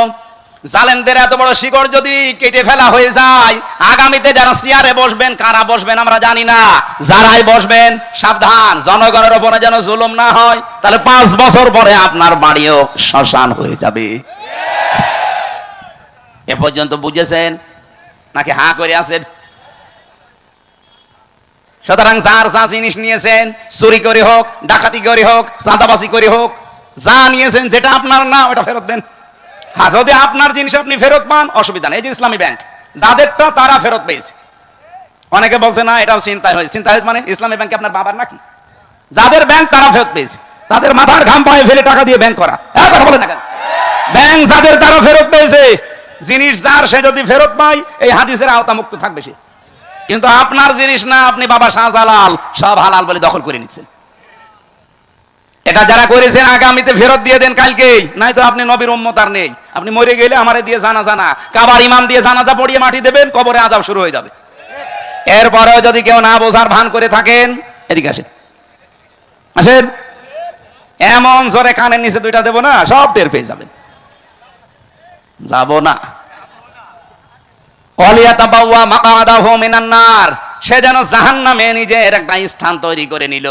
জালেমদের এত বড় শিকড় যদি কেটে ফেলা হয়ে যায়, আগামীতে যারা চেয়ারে বসবেন, কারা বসবেন আমরা জানি না, যারাই বসবেন সাবধান, জনগণের উপরে যেন জুলুম না হয়, তাহলে 5 বছর পরে আপনার বাড়িও শ্মশান হয়ে যাবে। এ পর্যন্ত বুঝেছেন নাকি হা করে আছেন? সুতরাং যার যা জিনিস নিয়েছেন, চুরি করে হোক, ডাকাতি করে হোক, চাঁদাবাজি করে হোক, যা নিয়েছেন যেটা আপনার না ওটা ফেরত দেন। হ্যাঁ, যদি আপনার জিনিস আপনি ফেরত পান অসুবিধা নেই। এই যে ইসলামী ব্যাংক, যাদেরটা তারা ফেরত পেয়েছে। অনেকে বলছে না এটাও চিন্তায় হয়েছে। চিন্তা হয়েছে মানে ইসলামী ব্যাংকে আপনার বাবার নাকি? যাদের ব্যাংক তারা ফেরত পেয়েছে, তাদের মাথার ঘাম পায়ে ফেলে টাকা দিয়ে ব্যাংক করা, কথা বলে না কেন? ব্যাংক যাদের তারা ফেরত পেয়েছে, জিনিস যার সে যদি ফেরত পায় এই হাদিসের আওতামুক্ত থাকবে সে। কিন্তু আপনার জিনিস না, আপনি বাবা শাহজালাল সব হালাল বলে দখল করে নিচ্ছেন। এটা যারা করেছেন আগামীতে ফেরত দিয়ে দেন কালকেই, নাই তো আপনি নবীর উম্মত আর নেই। আপনি মরে গেলে আমারে দিয়ে জানাজা না, কাবার ইমাম দিয়ে জানাজা পড়িয়ে মাটি দেবেন, কবরে আযাব শুরু হয়ে যাবে। এরপরেও যদি কেউ না বোঝার ভান করে থাকেন, এদিকে আসেন, আসেন, এমন জোরে কানের নিচে দুইটা দেব না, সব টের পেয়ে যাবেন। যাব না। ওয়ালিয়াতাবাওয়া মাকআদাহু মিনান নার, সে যেন জাহান্নামে নিজের একটা স্থান তৈরি করে নিল।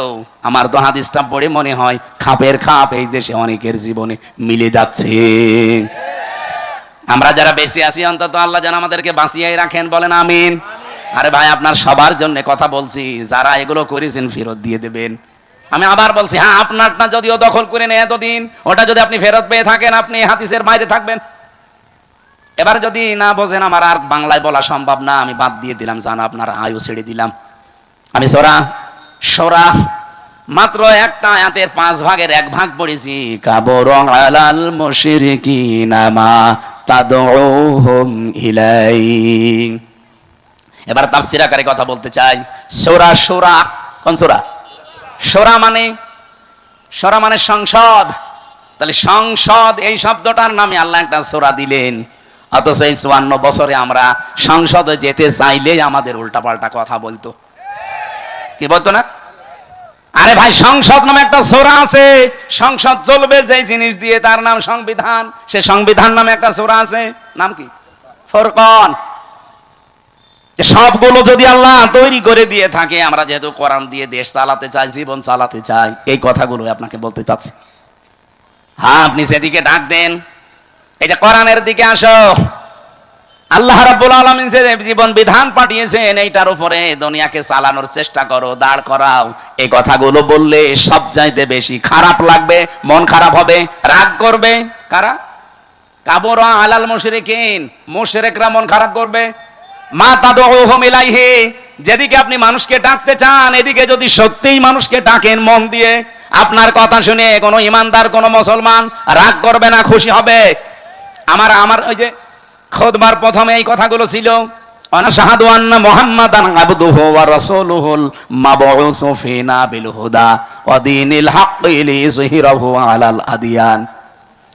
আমার তো হাদিসটা পড়ে মনে হয় খাপের খাপ এই দেশে অনেকের জীবনে মিলে যাচ্ছে। আমরা যারা বেঁচে আছি অন্তত আল্লাহ যেন আমাদেরকে বাঁচিয়ে রাখেন, বলেন আমিন। আরে ভাই, আপনার সবার জন্য কথা বলছি, যারা এগুলো করেছেন ফেরত দিয়ে দেবেন। আমি আবার বলছি, হ্যাঁ, আপনারটা যদিও দখল করে নেয় এতদিন, ওটা যদি আপনি ফেরত পেয়ে থাকেন, আপনি হাদিসের বাইরে থাকবেন। এবার যদি না বোঝেন, আমার আর বাংলায় বলা সম্ভব না, আমি বাদ দিয়ে দিলাম, জান আপনার আয়ু ছেড়ে দিলাম। আমি সূরা মাত্র একটা আয়াতের 5 ভাগের 1 ভাগ পড়েছি। কাবরা আলাল মুশরিকিনা মা তাদউহুম ইলাই। এবার তাফসীর আকারে কথা বলতে চাই। সূরা কোন সূরা? সূরা মানে সংসদ। তাহলে সংসদ এই শব্দটার নামে আল্লাহ একটা সূরা দিলেন, অথচ এই 54 বছরে আমরা সংসদে যেতে চাইলেই আমাদের উল্টাপাল্টা কথা বলতো। কি বলতো না? আরে ভাই, সংসদ নামে একটা সূরা আছে, সংসদ চলবে যে জিনিস দিয়ে, তার নাম সংবিধান। সে সংবিধান নামে একটা সূরা আছে, নাম কি? ফুরকান। সবগুলো যদি আল্লাহ তৈরি করে দিয়ে থাকে, আমরা যেহেতু কোরআন দিয়ে দেশ চালাতে চাই, জীবন চালাতে চাই, এই কথাগুলো আপনাকে বলতে চাচ্ছি। হ্যাঁ, আপনি সেদিকে ডাক দেন, এই যে কোরআনের দিকে আসো। আল্লাহ রাব্বুল আলামিন যে জীবন বিধান পাঠিয়েছেন, এইটার উপরে দুনিয়াকে চালানোর চেষ্টা করো, দাঁড় করাও। এই কথাগুলো বললে সবচাইতে বেশি খারাপ লাগবে, মন খারাপ হবে, রাগ করবে কারা? কাবরা আলাল মুশরিকিন, মুশরিকরা মন খারাপ করবে। মা তাদউহুম ইলাইহি, যেদিকে আপনি মানুষকে ডাকতে চান, এদিকে যদি সত্যিই মানুষকে ডাকেন মন দিয়ে, আপনার কথা শুনে কোনো ইমানদার, কোনো মুসলমান রাগ করবে না, খুশি হবে। আমার ওই যে খুতবার প্রথমে এই কথাগুলো ছিল, আনাশহাদু আন্না মুহাম্মাদান আবদুহু ওয়া রাসূলুহুল মাবউসু ফিনা বিল হুদা ওয়া দীনিল হাক্কি লিইযহিরাহু আলাল আদিয়ান।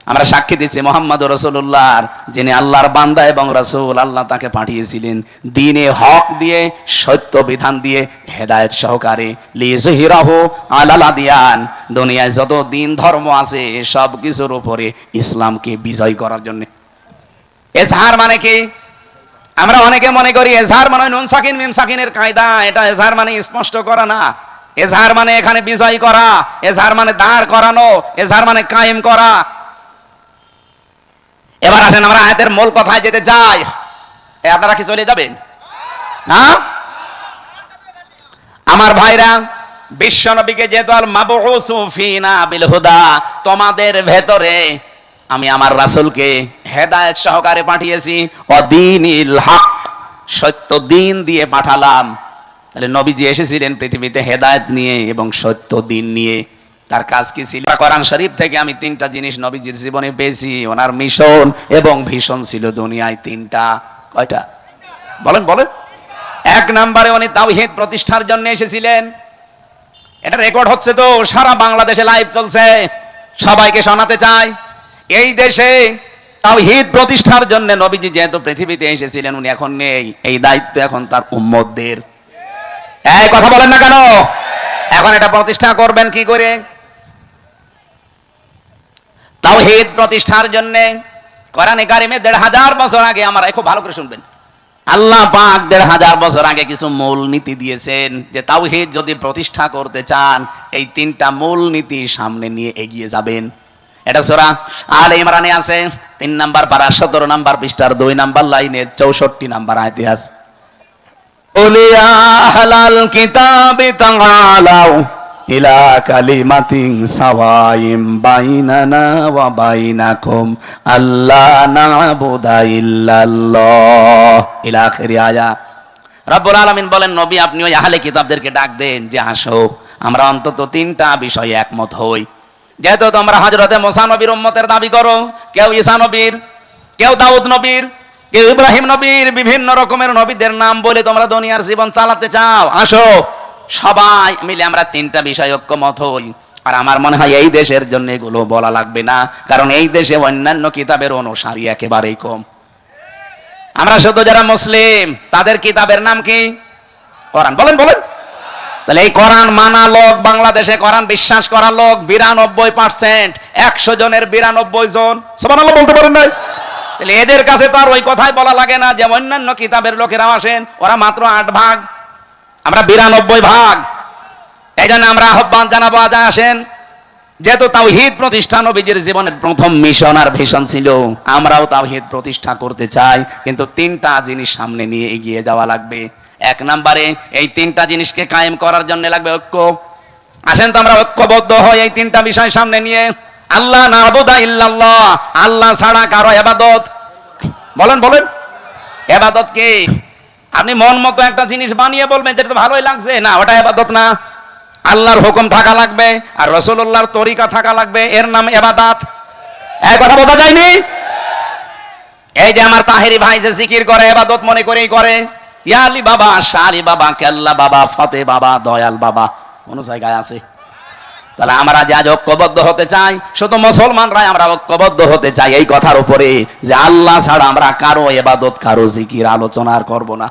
আমরা সাক্ষী দিচ্ছি মুহাম্মদুর রাসূলুল্লাহর, যিনি আল্লাহর বান্দা এবং রাসূল, আল্লাহ তাকে পাঠিয়েছিলেন দ্বীনে হক দিয়ে, সত্য বিধান দিয়ে, হেদায়েত সহকারে, লিইযহিরাহু আলাল আদিয়ান, দুনিয়ায় যত দিন ধর্ম আছে সব কিছুর উপরে ইসলামকে বিজয় করার জন্য। এজহার মানে কি? আমরা অনেকে মনে করি এজহার মানে নুন সাকিন মিম সাকিনের কায়দা। এটা এজহার মানে স্পষ্ট করা না। এজহার মানে এখানে বিজয় করা, এজহার মানে দাঁড় করানো, এজহার মানে কায়েম করা। এবার আসেন আমরা আয়াতের মূল কথায় যেতে যাই। আপনারা কি চলে যাবেন না? আমার ভাইরা, বিশ্ব নবীকে যেহেতু আল মাবউসু ফিনা বিল হুদা, তোমাদের ভেতরে আমি আমার রাসূলকে হেদায়েত সহকারে পাঠিয়েছি, অদীনিল হক, সত্য দিন দিয়ে পাঠালাম। তাহলে নবীজি এসেছিলেন পৃথিবীতে হেদায়েত নিয়ে এবং সত্য দিন নিয়ে। তার কাজ কি ছিল? কোরআন শরীফ থেকে আমি 3টা জিনিস নবীজির জীবনে পেয়েছি। ওনার মিশন এবং ভিশন ছিল দুনিয়ায় 3টা। কয়টা? বলেন। 1 নম্বরে উনি তাওহীদ প্রতিষ্ঠার জন্য এসেছিলেন। এটা রেকর্ড হচ্ছে তো, সারা বাংলাদেশে লাইভ চলছে, সবাইকে শোনাতে চাই। এই দেশে তাওহীদ প্রতিষ্ঠার জন্য নবীজি যেহেতু পৃথিবীতে এসেছিলেন, উনি এখন নেই, এই দায়িত্ব এখন তার উম্মতদের। এই কথা বলেন না কেন? এখন এটা প্রতিষ্ঠা করবেন কি করে? তাওহীদ প্রতিষ্ঠার জন্য কোরআনে কারিমে 1500 বছর আগে, আমরা খুব ভালো করে শুনবেন, আল্লাহ পাক 1500 বছর আগে কিছু মূল নীতি দিয়েছেন যে তাওহীদ যদি প্রতিষ্ঠা করতে চান এই 3টা মূল নীতি সামনে নিয়ে এগিয়ে যাবেন। এটা সূরা আলে ইমরানে আছে, 3 নাম্বার পারা 17 নাম্বার পৃষ্ঠার 2 নাম্বার লাইনের 64 নাম্বার আয়াতে আছে, উলিয়া আহলাল কিতাবি তাআলাউ ইলা কালিমাতিন সাওয়াইম বাইনানা ওয়া বাইনাকুম আল্লা না'বুদা ইল্লাল্লাহ ইলা আখির আয়াত। রব্বুল আলামিন বলেন, নবী আপনি ওই আহলে কিতাবদেরকে ডাক দেন যে আসো আমরা অন্তত 3টা বিষয়ে একমত হই। যেহেতু তোমরা হযরতে মুসা নবীর উম্মতের দাবি করো, কেউ ঈসা নবীর, কেউ দাউদ নবীর, কেউ ইব্রাহিম নবীর, বিভিন্ন রকমের নবীদের নাম বলে তোমরা দুনিয়ার জীবন চালাতে চাও, আসো সবাই মিলে আমরা 3টা বিষয় ঐক্যমত হই। আর আমার মনে হয় এই দেশের জন্য এগুলো বলা লাগবে না, কারণ এই দেশে অন্যান্য কিতাবের অনুসারী একেবারেই কম। আমরা শুধু যারা মুসলিম তাদের কিতাবের নাম কি? কোরআন। বলেন বলেন। তাহলে এই কোরআন মানা লোক, বাংলাদেশে কোরআন বিশ্বাস করা লোক 92%, 100 জনের 92 জন সুবহানাল্লাহ বলতে পারেন না? তাহলে এদের কাছে তো আর ওই কথাই বলা লাগে না যে অন্যান্য কিতাবের লোকেরা আসেন, ওরা মাত্র 8 ভাগ, আমরা 92 ভাগ। এই জন্য আমরা আহ্বান জানাবো, আজ আসেন, যেহেতু তাওহীদ প্রতিষ্ঠা নবীজির জীবনের প্রথম মিশন আর ভিশন ছিল, আমরাও তাওহীদ প্রতিষ্ঠা করতে চাই, কিন্তু 3টা জিনিস সামনে নিয়ে এগিয়ে যাওয়া লাগবে। 1 নম্বরে এই 3টা জিনিসকে কায়েম করার জন্য লাগবে ঐক্য। আসেন তো আমরা ঐক্যবদ্ধ হই এই 3টা বিষয় সামনে নিয়ে। আল্লাহ না'বুদা ইল্লাল্লাহ, আল্লাহ ছাড়া কারো ইবাদত, বলেন বলেন, ইবাদত কি? আপনি মন মতো একটা জিনিস বানিয়ে বলবেন যেটা তো ভালোই লাগছে, না ওটা ইবাদত না। আল্লাহর হুকুম থাকা লাগবে আর রাসূলুল্লাহর তরিকা থাকা লাগবে, এর নাম ইবাদত। এই কথা বোঝা যায়নি? এই যে আমার তাহেরি ভাই যে জিকির করে ইবাদত মনে করেই করে, ইয়া আলী বাবা, শাহ আলী বাবা, কেল্লা বাবা, ফতে বাবা, দয়াল বাবা, কোন জায়গায় আছে? তাহলে আমরা যে আজ ঐক্যবদ্ধ হতে চাই, শুধু মুসলমানরাই আমরা ঐক্যবদ্ধ হতে চাই এই কথার উপরে যে আল্লাহ ছাড়া আমরা কারো ইবাদত, কারো জিকির আলোচনা আর করব না।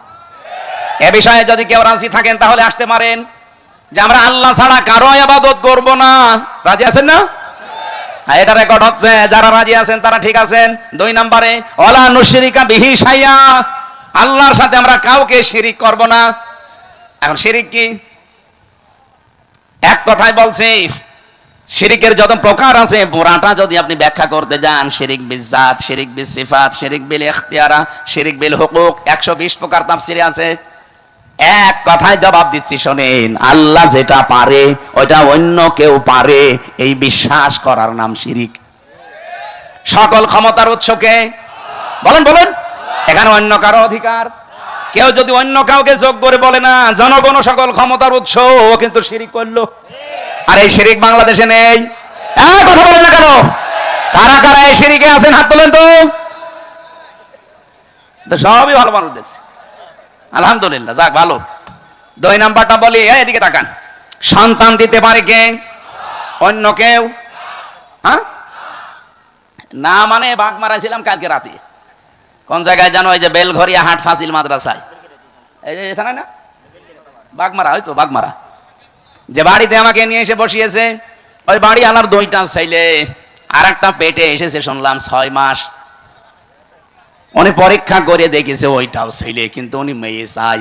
এ বিষয়ে যদি কেউ রাজি থাকেন তাহলে আসতে পারেন যে আমরা আল্লাহ ছাড়া কারো ইবাদত করব না। রাজি আছেন না? এটা রেকর্ড হচ্ছে, যারা রাজি আছেন তারা ঠিক আছেন। 2 নম্বরে ওয়ালা নুশরিকা বিহি শাইয়া, আল্লাহর সাথে আমরা কাউকে শিরিক করব না। এখন শিরিক কি? এক কথায় বলছি, শিরিকের যত প্রকার আছে পুরাটা যদি আপনি ব্যাখ্যা করতে যান, শিরিক বিল জাত, শিরিক বিল সিফাত, শিরিক বিল ইখতিয়ারা, শিরিক বিল হুকুক, 120 প্রকার তাফসীরে আছে। এক কথায় জবাব দিচ্ছি শোনেন, আল্লাহ যেটা পারে ওটা অন্য কেউ পারে এই বিশ্বাস করার নাম শিরিক। সকল ক্ষমতার উৎসকে বলেন বলেন, এখানে অন্য কারো অধিকার, কেউ যদি অন্য কাউকে যোগ করে বলে না জনগণ সকল ক্ষমতার উৎস, ও কিন্তু শিরিক করলো। আর এই শিরিক বাংলাদেশে নেই। কথা বলেন না কেন? কারা কারা এই শিরিকে আছেন হাত তোলেন তো। সবই ভালো মানুষ দেখছি, আলহামদুলিল্লাহ, যাক ভালো। 2 নাম্বারটা বলি, এদিকে তাকান, সন্তান দিতে পারে কে? অন্য কেউ? হ্যাঁ না, মানে বাঘ মারাছিলাম কালকে রাতে, কোন জায়গায় জানো? এই যে বেলঘরিয়া হাট ফাজিল মাদ্রাসায়, এই যে এখানে না বাগমারা, হয়তো বাগমারা, যে বাড়িতে আমাকে নিয়ে এসে বসিয়েছে, ওই বাড়ি আনার 2টা ছেলে আর একটা পেটে এসেছে শুনলাম 6 মাস। উনি পরীক্ষা করে দেখেছে ওইটাও ছেলে, কিন্তু উনি মেয়ে চাই।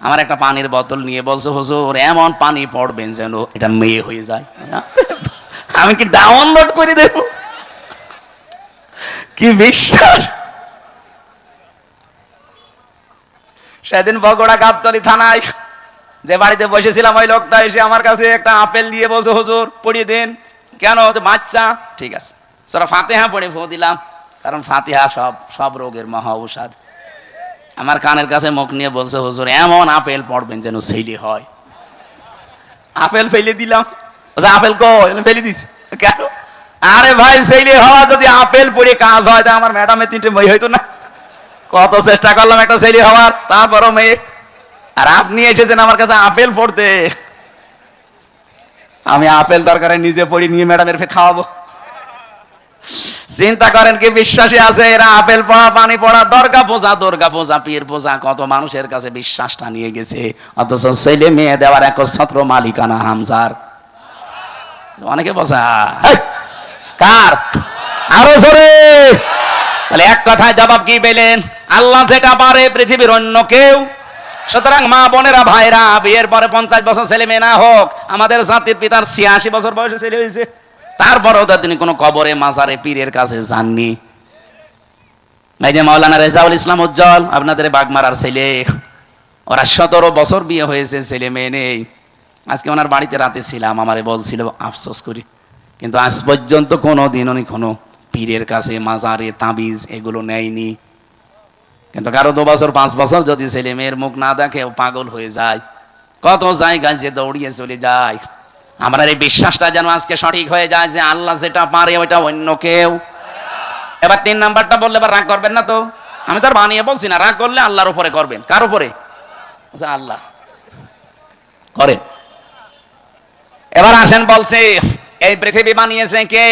আমার একটা পানির বোতল নিয়ে বলছে, হুজুর এমন পানি পড়বেন যেন এটা মেয়ে হয়ে যায়। আমি কি ডাউনলোড করে দেব? কি বিশ্বাস! সেদিন বগুড়া গাবতলী থানায় যে বাড়িতে বসেছিলাম, ওই লোকটা এসে আমার কাছে একটা আপেল দিয়ে বলছে, হুজুর পড়িয়ে দেন। কেন? বাচ্চা। ঠিক আছে, সূরা ফাতিহা পড়ে ফু দিলাম, কারণ ফাতিহা সব রোগের মহা ঔষধ। আমার কানের কাছে মুখ নিয়ে বলছে, হুজুর এমন আপেল পড়বেন যেন ছেলে হয়। আপেল ফেলে দিলাম। আপেল ফেলে দিস কেন? আরে ভাই, ছেলে হওয়া যদি আপেল পড়ে কাজ হয় তা আমার ম্যাডামের 3টে মেয়ে হইতো না? কত চেষ্টা করলাম একটা ছেলে হওয়ার, তারপরও মেয়ে। আর আপনি এসেছেন আমার কাছে আপেল পড়তে, আমি আপেল দরকারে নিজে পড়ি, নিয়ে ম্যাডামের খাওয়াবো। চিন্তা করেন কি বিশ্বাসী আছে এরা? আপেল পড়া, পানি পড়া, দুর্গা পূজা, পীর পূজা, কত মানুষের কাছে বিশ্বাসটা নিয়ে গেছে, অথচ ছেলে মেয়ে দেওয়ার একচ্ছত্র মালিকানা হামজার। অনেকে বলছে কার? আরো জোরে তাহলে এক কথায় জবাব কি পেলেন? আল্লাহ যেটা পারে পৃথিবীর অন্য কেউ। সুতরাং মা বোনেরা ভাইরা, বিয়ের পরে 50 বছর ছেলে মেয়ে না হোক, আমাদের জাতির পিতার 86 বছর বয়সে ছেলে হয়েছে, তারপরেও তো তিনি কোনো কবরে মাজারে পীরের কাছে যাননি। এই যে মাওলানা রেজাউল ইসলাম উজ্জ্বল, আপনাদের বাগমারার ছেলে, ওরা 17 বছর বিয়ে হয়েছে, ছেলে মেয়ে নেই। আজকে ওনার বাড়িতে রাতে ছিলাম, আমারে বলছিল, আফসোস করি কিন্তু আজ পর্যন্ত কোনো দিন উনি কোনো পীরের কাছে মাজারে তাবিজ এগুলো নেয়নি। কিন্তু কারো 2 বছর 5 বছর যদি ছেলে মেয়ের মুখ না দেখে পাগল হয়ে যায়, কত জায়গায় যে দৌড়িয়ে চলে যায়। আমার এই বিশ্বাসটা যেন আজকে সঠিক হয়ে যায় যে আল্লাহ যেটা পারে ওইটা অন্য কেউ। এবার 3 নাম্বারটা বললে এবার রাগ করবেন না তো? আমি তো আর বানিয়ে বলছি না, রাগ করলে আল্লাহর উপরে করবেন। কার উপরে? আল্লাহ করে। এবার আসেন, বলছে এই পৃথিবী বানিয়েছে কে?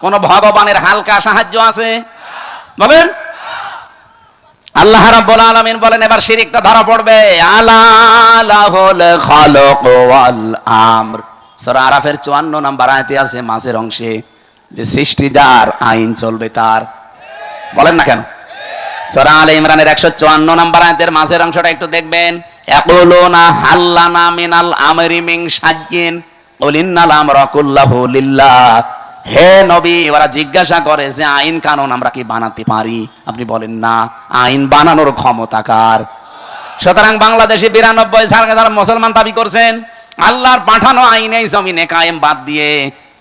কোন ভগবানের হালকা সাহায্য আছে? বলেন। আল্লাহ রাব্বুল আলামিন বলেন, এবার শিরিকটা ধরা পড়বে। আলা লাহুল খালাক ওয়াল আমর, সূরা আরাফের 54 নম্বর আয়াতে আছে মাঝের অংশে যে সৃষ্টি যার, আইন চলবে তার। বলেন না কেন? সূরা আলে ইমরানের 154 নম্বর আয়াতের মাঝের অংশটা একটু দেখবেন। ইয়াকুলুনা হাল্লানা মিনাল আমরি মিন শাইইন কুল ইন্নাল আমরা কুল্লাহু লিল্লাহ। হে নবী, ওরা জিজ্ঞাসা করে যে আইন কানুন আমরা কি বানাতে পারি? আপনি বলেন না, আইন বানানোর ক্ষমতা কার? সুতরাং বাংলাদেশে 92 যারা মুসলমান দাবি করছেন, আল্লাহর পাঠানো আইন এই জমিনে কায়েম বাদ দিয়ে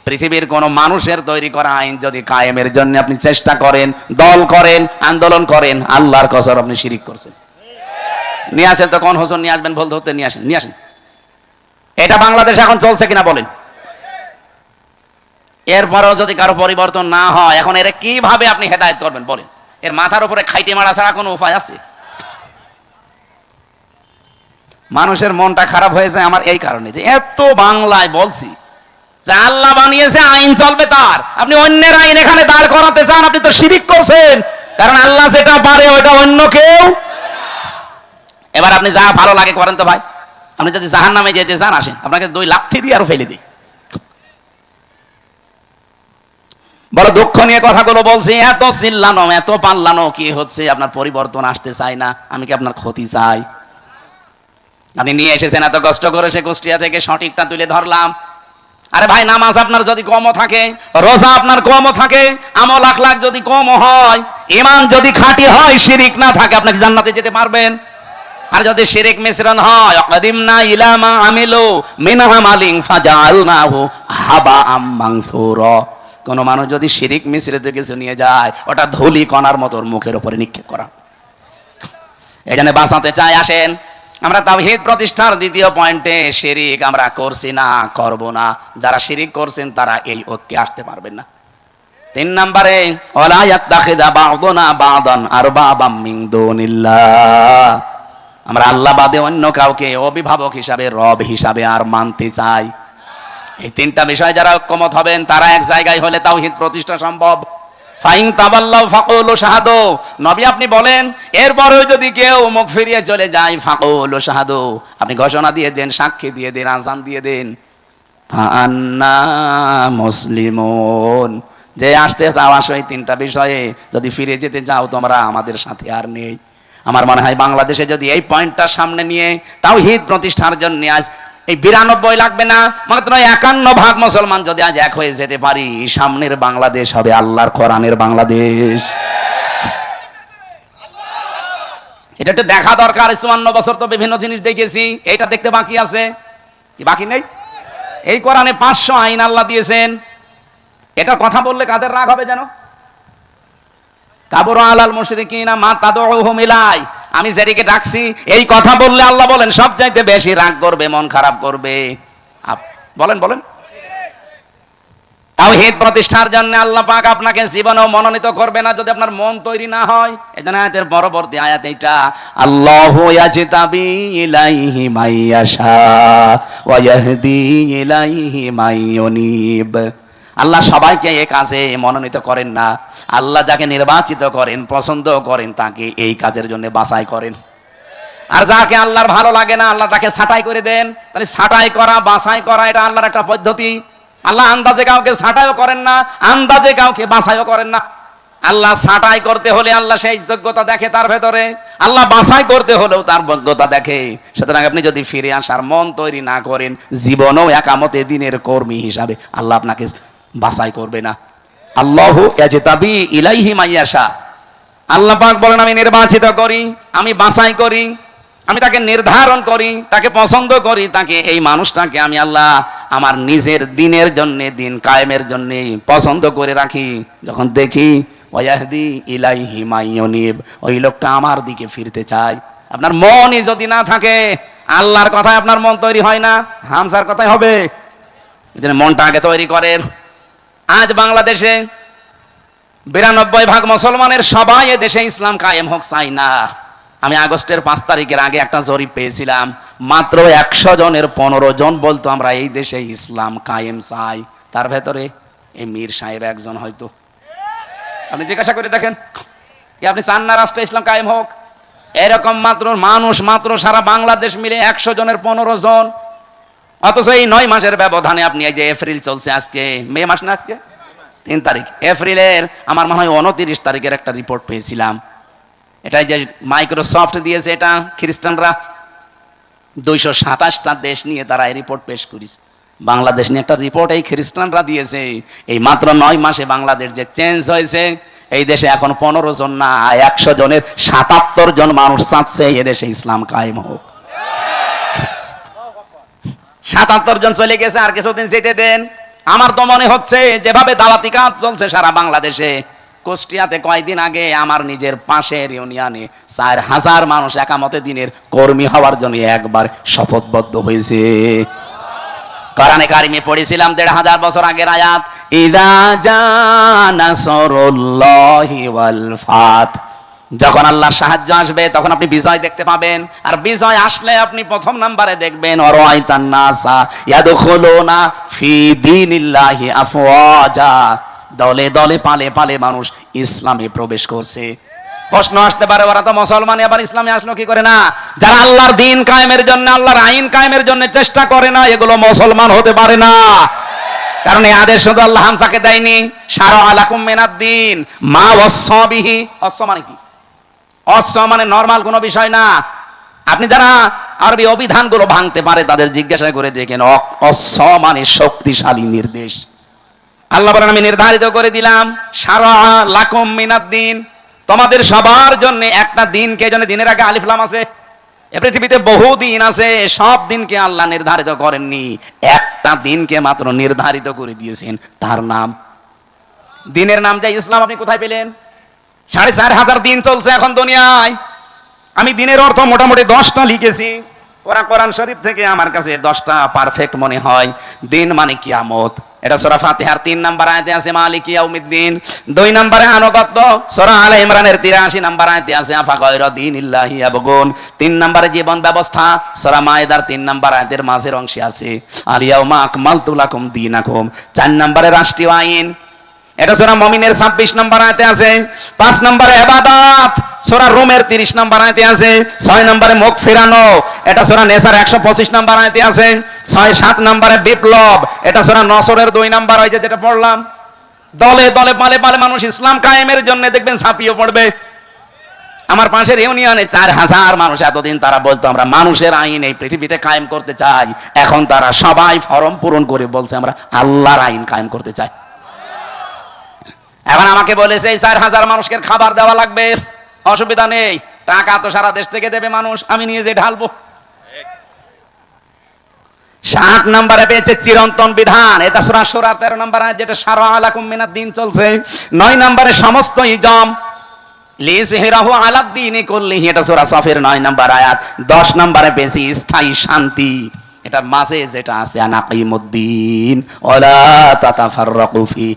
পৃথিবীর কোন মানুষের তৈরি করা আইন যদি কায়েমের জন্য আপনি চেষ্টা করেন, দল করেন, আন্দোলন করেন, আল্লাহর কসম আপনি শিরিক করছেন। নিয়ে আসেন তো, কোন হোসেন নিয়ে আসবেন, ভুল ধরতে নিয়ে আসেন, নিয়ে আসেন। এটা বাংলাদেশ এখন চলছে কিনা বলেন? এরপরেও যদি কারো পরিবর্তন না হয়, এখন এর কিভাবে আপনি হেদায়েত করবেন বলেন? এর মাথার উপরে খাইতে মারা ছাড়া কোনো উপায় আছে? মানুষের মনটা খারাপ হয়েছে আমার এই কারণে যে এত বাংলায় বলছি যে আল্লাহ বানিয়েছে, আইন চলবে তার। আপনি অন্যের আইন এখানে দাঁড় করাতে চান, আপনি তো শিরিক করছেন। কারণ আল্লাহ যেটা পারে ওটা অন্য কেউ। এবার আপনি যা ভালো লাগে করেন তো ভাই। আপনি যদি জাহান্নামে যেতে চান, আসেন, আপনাকে 2 লাথি দিয়ে আরো ফেলে দিই। বড় দুঃখ নিয়ে কথাগুলো বলছি। এত চিল্লানো, এত পাল্লানো কি হচ্ছে? আপনার পরিবর্তন আসতে চাই না, আমি কি আপনার ক্ষতি চাই? আপনি নিয়ে এসেছেন এত কষ্ট করে, সে কুষ্টিয়া থেকে সঠিকটা তুলে ধরলাম। আরে ভাই, নামাজ আপনার যদি কমও থাকে, রোজা আপনার কমও থাকে, আমল আখলাক যদি কমও হয়, ঈমান যদি খাঁটি হয়, শিরিক না থাকে, আপনি কি জান্নাতে যেতে পারবেন? আর যদি শিরিক মিশ্রণ হয়, অকদিমনা ইলা মা আমিলু মিন আমালিন ফাজালনাহু হাবাআম মানসুরা, কোন মানুষ যদি শিরিক মিশ্রিত কিছু নিয়ে যায়, ওটা ধুলি কণার মতো মুখের উপরে নিক্ষেপ করা। এখানে বাঁচাতে চাই। আসেন, আমরা তাওহীদ প্রতিষ্ঠার 2য় পয়েন্টে, শিরিক আমরা করছি না, করব না। যারা শিরিক করছেন তারা এই ঐক্যে আসতে পারবেন না। 3 নম্বরে, ওয়ালা ইয়াত্তাখিযা বা'দুনা বা'দান আরবাবাম মিন দুনিল্লাহ, আমরা আল্লাহ বাদে অন্য কাউকে অভিভাবক হিসাবে, রব হিসাবে আর মানতে চাই। এই 3টা বিষয় যারা ঐক্যমত হবেন, তারা এক জায়গায় হলে তাওহীদ প্রতিষ্ঠা সম্ভব। ফাইন তাবাল্লাহু ফাকুলু শাহাদু, নবী আপনি বলেন, এরপরেও যদি কেউ মুখ ফিরিয়ে চলে যায়, ফাকুলু শাহাদু, আপনি ঘোষণা দিয়ে দেন, সাক্ষী দিয়ে দেন, আযান দিয়ে দেন, ফাআন্না মুসলিমুন, যে আসতে চাও আসো। এই 3টা বিষয়ে যদি ফিরে যেতে চাও, তোমরা আমাদের সাথে আর নেই। আমার মনে হয় বাংলাদেশে যদি এই পয়েন্টটা সামনে নিয়ে তাওহীদ প্রতিষ্ঠার জন্য আজ এই 92 লাগবে না, মাত্র 51% মুসলমান যদি আজ এক হয়ে যেতে পারি, সামনের বাংলাদেশ হবে আল্লাহর কোরআনের বাংলাদেশ। এটা একটু দেখা দরকার। 54 বছর তো বিভিন্ন জিনিস দেখেছি, এটা দেখতে বাকি আছে কি? বাকি নেই। এই কোরআনে 500 আইন আল্লাহ দিয়েছেন। এটা কথা বললে কাদের রাগ হবে জানো? কাবুরা আলাল মুশরিকিনা মা তাদউহুম ইলাই, আমি যেদিকে ডাকছি এই কথা বললে আল্লাহ বলেন সবচাইতে বেশি রাগ করবে, মন খারাপ করবে। বলেন বলেন। তাওহীদ প্রতিষ্ঠার জন্য আল্লাহ পাক আপনাকে জীবনেও মনোনীত করবে না যদি আপনার মন তৈরি না হয়। এজন্য আয়াতের পরবর্তী আয়াত এটা, আল্লাহু ইয়াজতাবি ইলাইহি মাইয়াশা ওয়া ইয়াহদি ইলাইহি মাইয়ুনিব, আল্লাহ সবাইকে এই কাজে মনোনীত করেন না। আল্লাহ যাকে নির্বাচিত করেন, পছন্দ করেন, তাকে এই কাজের জন্য বাছাই করেন। আর যাকে আল্লাহর ভালো লাগে না, আল্লাহ তাকে ছাঁটাই করে দেন। তাহলে ছাঁটাই করা, বাছাই করা, এটা আল্লাহর একটা পদ্ধতি। আল্লাহ আন্দাজে কাউকে ছাঁটাইও করেন না, আন্দাজে কাউকে বাছাইও করেন না। আল্লাহ ছাঁটাই করতে হলে আল্লাহ সেই যোগ্যতা দেখে তার ভেতরে, আল্লাহ বাছাই করতে হলেও তার যোগ্যতা দেখে। সুতরাং আপনি যদি ফিরে আসার মন তৈরি না করেন, জীবনেও একামতে দিনের কর্মী হিসাবে আল্লাহ আপনাকে বাছাই করবে না। আল্লাহু ইয়াজতাবি ইলাইহি মাইয়াশা, আল্লাহ পাক বলেন আমি নির্বাচিত করি, আমি বাছাই করি, আমি তাকে নির্ধারণ করি, তাকে পছন্দ করি, তাকে এই মানুষটাকে আমি আল্লাহ আমার নিজের দিনের জন্য, দিন কায়েমের জন্য পছন্দ করে রাখি। যখন দেখি ওয়াহদি ইলাইহি মাইয়ুনিব, ওই লোকটা আমার দিকে ফিরতে চায়। আপনার মনই যদি না থাকে, আল্লাহর কথায় আপনার মন তৈরি হয় না, হামসার কথাই হবে। এজন্য মনটা আগে তৈরি করেন। আজ বাংলাদেশে 92% মুসলমানের সবাই এ দেশে ইসলাম কায়েম হোক চাই না। আমি আগস্টের 5 তারিখের আগে একটা জরিপ পেয়েছিলাম, মাত্র 100 জনের 15 জন বলতো আমরা এই দেশে ইসলাম কায়েম চাই। তার ভেতরে এই মীর সাহেব একজন হয়তো। আপনি জিজ্ঞাসা করে দেখেন, কি আপনি চান না রাষ্ট্রে ইসলাম কায়েম হোক? এরকম মাত্র মানুষ মাত্র সারা বাংলাদেশ মিলে 100 জনের 15 জন। অথচ এই 9 মাসের ব্যবধানে আপনি এই যে এপ্রিল চলছে, আজকে মে মাস না, আজকে 3 তারিখ, এপ্রিলের আমার মনে হয় 29 তারিখের একটা রিপোর্ট পেয়েছিলাম। এটা যে মাইক্রোসফট দিয়েছে, এটা খ্রিস্টানরা 227টা দেশ নিয়ে তারা এই রিপোর্ট পেশ করেছে। বাংলাদেশ নিয়ে একটা রিপোর্ট এই খ্রিস্টানরা দিয়েছে। এই মাত্র 9 মাসে বাংলাদেশ যে চেঞ্জ হয়েছে, এই দেশে এখন 15 জন না 100 জনের 77 জন মানুষ চাচ্ছে এদেশে ইসলাম কায়েম হোক। 77 জন চলে গেছে, আর কিছুদিন যেতে দেন। আমার তো মনে হচ্ছে যেভাবে দাওয়াতি কাজ চলছে সারা বাংলাদেশে, কুষ্টিয়াতে কয়েকদিন আগে আমার নিজের পাশের ইউনিয়নে 4000 মানুষ একামতে দিনের কর্মী হওয়ার জন্য একবার শপথবদ্ধ হয়েছে। কোরআনে কারিমে পড়েছিলাম 1500 বছর আগের আয়াত, ইযা জা নাসরুল্লাহি ওয়াল ফাত, যখন আল্লাহর সাহায্য আসবে তখন আপনি বিজয় দেখতে পাবেন। আর বিজয় আসলে আপনি প্রথম নাম্বারে দেখবেন ওয়ারাইতান নাসা ইয়াদখুলুনা ফি দীনিল্লাহি আফওয়াজা, দলে দলে পালে পালে মানুষ ইসলামে প্রবেশ করছে। প্রশ্ন আসতে পারে, ওরা তো মুসলমান, আবার ইসলামে আসলো কি করে? না, যারা আল্লাহর দিন কায়েমের জন্য, আল্লাহর আইন কায়েমের জন্য চেষ্টা করে না, এগুলো মুসলমান হতে পারে না। কারণ এই আদেশ শুধু আল্লাহ হামসাকে দেয়নি, শারা আলাকুম মিনাদ-দ্বীন মা ওয়াসসা বিহি। ওয়াসসা মানে কি? ওয়াসসা মানে নরমাল কোনো বিষয় না। আপনি যারা আরবি অভিধানগুলো ভাঙতে পারে তাদের জিজ্ঞাসা করে দেখেন, ওয়াসসা মানে শক্তিশালী নির্দেশ। আল্লাহ বলেন আমি নির্ধারিত করে দিলাম, শারা লাকুম মিনাদ-দ্বীন, তোমাদের সবার জন্য একটা দিন। কে জন্য? দিনের আগে আলিফ লাম আছে। এ পৃথিবীতে বহু দিন আছে, সব দিনকে আল্লাহ নির্ধারিত করেননি, একটা দিনকে মাত্র নির্ধারিত করে দিয়েছেন, তার নাম দিনের নাম যে ইসলাম। আপনি কোথায় পেলেন? 4500 দিন চলছে এখন দুনিয়ায়। আমি দিনের অর্থ মোটামুটি 10টা লিখেছি। কোরআন শরীফ থেকে আমার কাছে 10টা পারফেক্ট মনে হয়। দিন মানে কিয়ামত, এটা সূরা ফাতিহার 3 নম্বর আয়াতে আছে মালিকি ইয়াউমিদ্দিন। 2 নম্বরে আনুগত্য, সূরা আলে ইমরানের 83 নম্বর আয়াতে আছে আফা গায়রা দীনিল্লাহি ইয়াবগুন। 3 নম্বরে জীবন ব্যবস্থা, সূরা মায়েদার 3 নম্বর আয়াতের মাঝের অংশে আছে আল ইয়াউমা আকমালতু লাকুম দীনাকুম। 4 নম্বরে রাষ্ট্রীয় আইন, এটা সূরা মুমিনের 26 নম্বর আয়াতে আছে। 5 নম্বরে ইবাদত, সূরা রুমের 30 নম্বর আয়াতে আছে। 6 নম্বরে মুখ ফেরানো, এটা সূরা নেসার 125 নম্বর আয়াতে আছে। 7 নম্বরে বিপ্লব, এটা সূরা নসরের 2 নম্বর, ওই যেটা পড়লাম। দলে দলে পালে পালে মানুষ ইসলাম কায়েমের জন্য দেখবেন ঝাঁপিয়ে পড়বে। আমার পাশের ইউনিয়নে 4000 মানুষ, এতদিন তারা বলতো আমরা মানুষের আইন এই পৃথিবীতে কায়েম করতে চাই, এখন তারা সবাই ফরম পূরণ করে বলছে আমরা আল্লাহর আইন কায়েম করতে চাই। এখন আমাকে বলেছে এই 4000 মানুষকে খাবার দেওয়া লাগবে, অসুবিধা নেই, টাকা তো সারা দেশ থেকে দেবে মানুষ, আমি নিয়ে যে ঢালবো। 7 নম্বরে পেয়েছে চিরন্তন বিধান, এটা সূরা শুরার 13 নম্বর আয়াত, যেটা শারা আলাকুম মিনাদ-দ্বীন চলছে। 9 নম্বরে সমস্ত ইজম লিযহিরাহু আলাদ-দ্বীনি কুল্লিহি, এটা সূরা সফের 9 নম্বর আয়াত। 10 নম্বরে পেয়েছি স্থায়ী শান্তি, এটার মাঝে যেটা আছে আনাকিমুদ্দিন ওয়ালা তাতাফাররাকু ফি।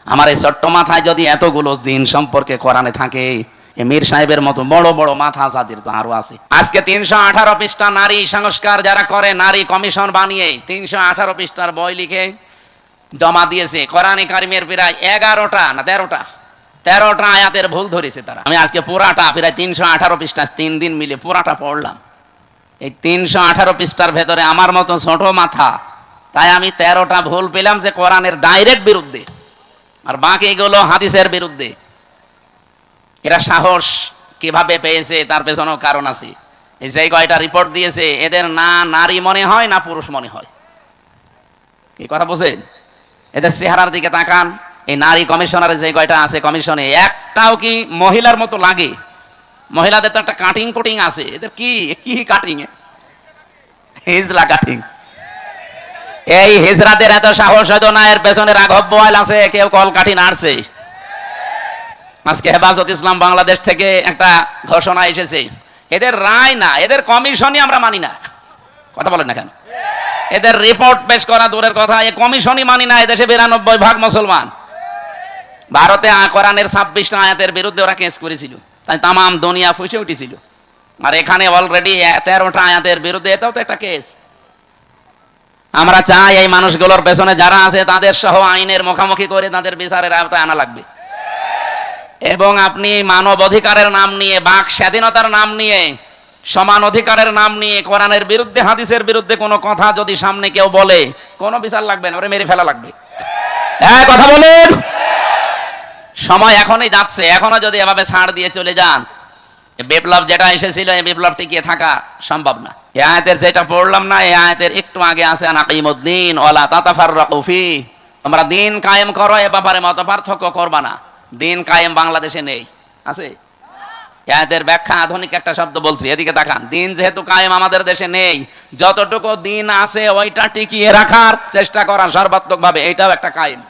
আমার এই ছোট্ট মাথায় যদি এতগুলো দিন সম্পর্কে কোরআনে থাকে, মীর সাহেবের মতো বড় বড় মাথা যাদের তো আরো আছে। আজকে 318 পৃষ্ঠা নারী সংস্কার যারা করে, নারী কমিশন বানিয়ে 318 পৃষ্ঠার বই লিখে জমা দিয়েছে। কোরআনে কারিমের প্রায় 11টা না 13টা আয়াতের ভুল ধরেছে তারা। আমি আজকে পুরাটা প্রায় 318 পৃষ্ঠা 3 দিন মিলে পুরাটা পড়লাম। এই 318 পৃষ্ঠার ভেতরে আমার মতো ছোট মাথা, তাই আমি 13টা ভুল পেলাম যে কোরআনের ডাইরেক্ট বিরুদ্ধে, আর বাকি এগুলো হাদিসের বিরুদ্ধে। এরা সাহস কিভাবে পেয়েছে তার পেছনেও কারণ আছে। এই যে কয়টা রিপোর্ট দিয়েছে, এদের না নারী মনে হয় না পুরুষ মনে হয়। কি কথা বুঝেন? এদের চেহারার দিকে তাকান, এই নারী কমিশনারের যে কয়টা আছে কমিশনে, একটাও কি মহিলার মতো লাগে? মহিলাদের তো একটা কাটিং কুটিং আছে, এদের কি কি কাটিং, হিজলা কাটিং। এই হিজরাদের এত সাহস হয়তো না, এর পেছনে রাঘব বোয়াল আছে, কেউ কল কাঠি নাড়ছে। আজকে হেফাজত ইসলাম বাংলাদেশ থেকে একটা ঘোষণা এসেছে, এদের রায় না, এদের কমিশনই আমরা মানি না। কথা বলেন না কেন? এদের রিপোর্ট পেশ করা দূরের কথা, এই কমিশনই মানি না। এদেশে 92% মুসলমান। ভারতে কোরআনের 26টা আয়াতের বিরুদ্ধে ওরা কেস করেছিল, তাই তামাম দুনিয়া ফুঁসে উঠেছিল। আর এখানে অলরেডি 13টা আয়াতের বিরুদ্ধে, এটাও তো একটা কেস। আমরা চাই এই মানুষগুলোর পেছনে যারা আছে তাদের সহ আইনের মুখোমুখি করে তাদের বিচারের আওতায় আনা লাগবে। এবং আপনি মানব অধিকারের নাম নিয়ে, বাক স্বাধীনতার নাম নিয়ে, সমান অধিকারের নাম নিয়ে কোরআনের বিরুদ্ধে, হাদিসের বিরুদ্ধে কোনো কথা যদি সামনে কেউ বলে, কোনো বিচার লাগবে না, ওরে মেরে ফেলা লাগবে। হ্যাঁ, কথা বলেন। সময় এখনই যাচ্ছে, এখনো যদি এভাবে ছাড় দিয়ে চলে যান, বিপ্লব যেটা এসেছিল এই বিপ্লব টিকিয়ে থাকা সম্ভব না। এই আয়াতের যেটা পড়লাম না, এই আয়াতের একটু আগে আছে আনাকিমুদ্দিন ওয়ালা তাতাফাররাকু ফি, তোমরা দিন কায়েম করো, এ ব্যাপারে মত পার্থক্য করবা না। দিন কায়েম বাংলাদেশে নেই, আছে? আয়াতের ব্যাখ্যা আধুনিক একটা শব্দ বলছি, এদিকে তাকান। দিন যেহেতু কায়েম আমাদের দেশে নেই, যতটুকু দিন আছে ওইটা টিকিয়ে রাখার চেষ্টা করা সর্বাত্মকভাবে, এটাও একটা কায়েম।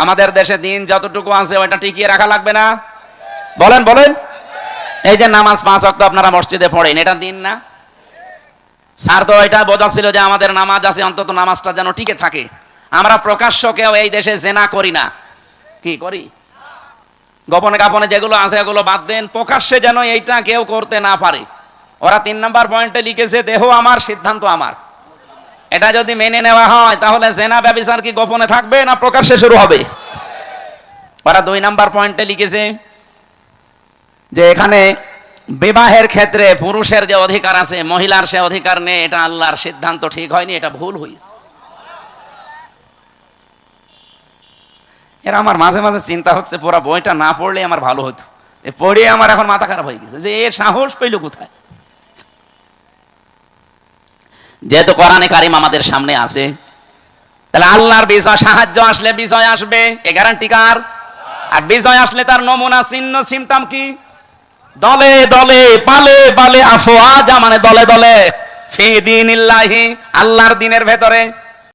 আমাদের দেশে দিন যতটুকু আছে ওইটা টিকিয়ে রাখা লাগবে না? বলেন বলেন। এই যে নামাজ 5 ওয়াক্ত আপনারা মসজিদে পড়েন, এটা দিন না? স্যার তো এটা বোঝাচ্ছিল যে আমাদের নামাজ আছে, অন্তত নামাজটা যেন টিকে থাকে। আমরা প্রকাশ্য কেউ এই দেশে জেনা করি না। কি করি? গোপনে গোপনে যেগুলো আছে এগুলো বাদ দেন, প্রকাশ্যে যেন এইটা কেউ করতে না পারে। ওরা 3 নম্বর পয়েন্টে লিখেছে, দেহ আমার, সিদ্ধান্ত আমার। এটা যদি মেনে নেওয়া হয় তাহলে জেনা ব্যভিচার কি গোপনে থাকবে না প্রকাশ্যে শুরু হবে? ওরা 2 নম্বর পয়েন্টে লিখেছে যে এখানে বিবাহের ক্ষেত্রে পুরুষের যে অধিকার আছে, মহিলার সে অধিকার নেই। এটা আল্লাহর সিদ্ধান্ত ঠিক হয়নি, এটা ভুল হয়েছে। এরা আমার মাঝে মাঝে চিন্তা হচ্ছে, পুরো বইটা না পড়লে আমার ভালো হতো। পড়ে আমার এখন মাথা খারাপ হয়ে গেছে যে এ সাহস পেল কোথায়। যেহেতু কোরআনে কারিম আমাদের সামনে আছে, তাহলে আল্লাহর বিজয়, সাহায্য আসলে বিজয় আসবে, এ গ্যারান্টি কার? আর বিজয় আসলে তার নমুনা, চিহ্ন, সিমটম কি? দলে দলে, পালে পালে, আফওয়াজা মানে দলে দলে, ফি দীনিল্লাহি, আল্লাহর দ্বীনের ভেতরে।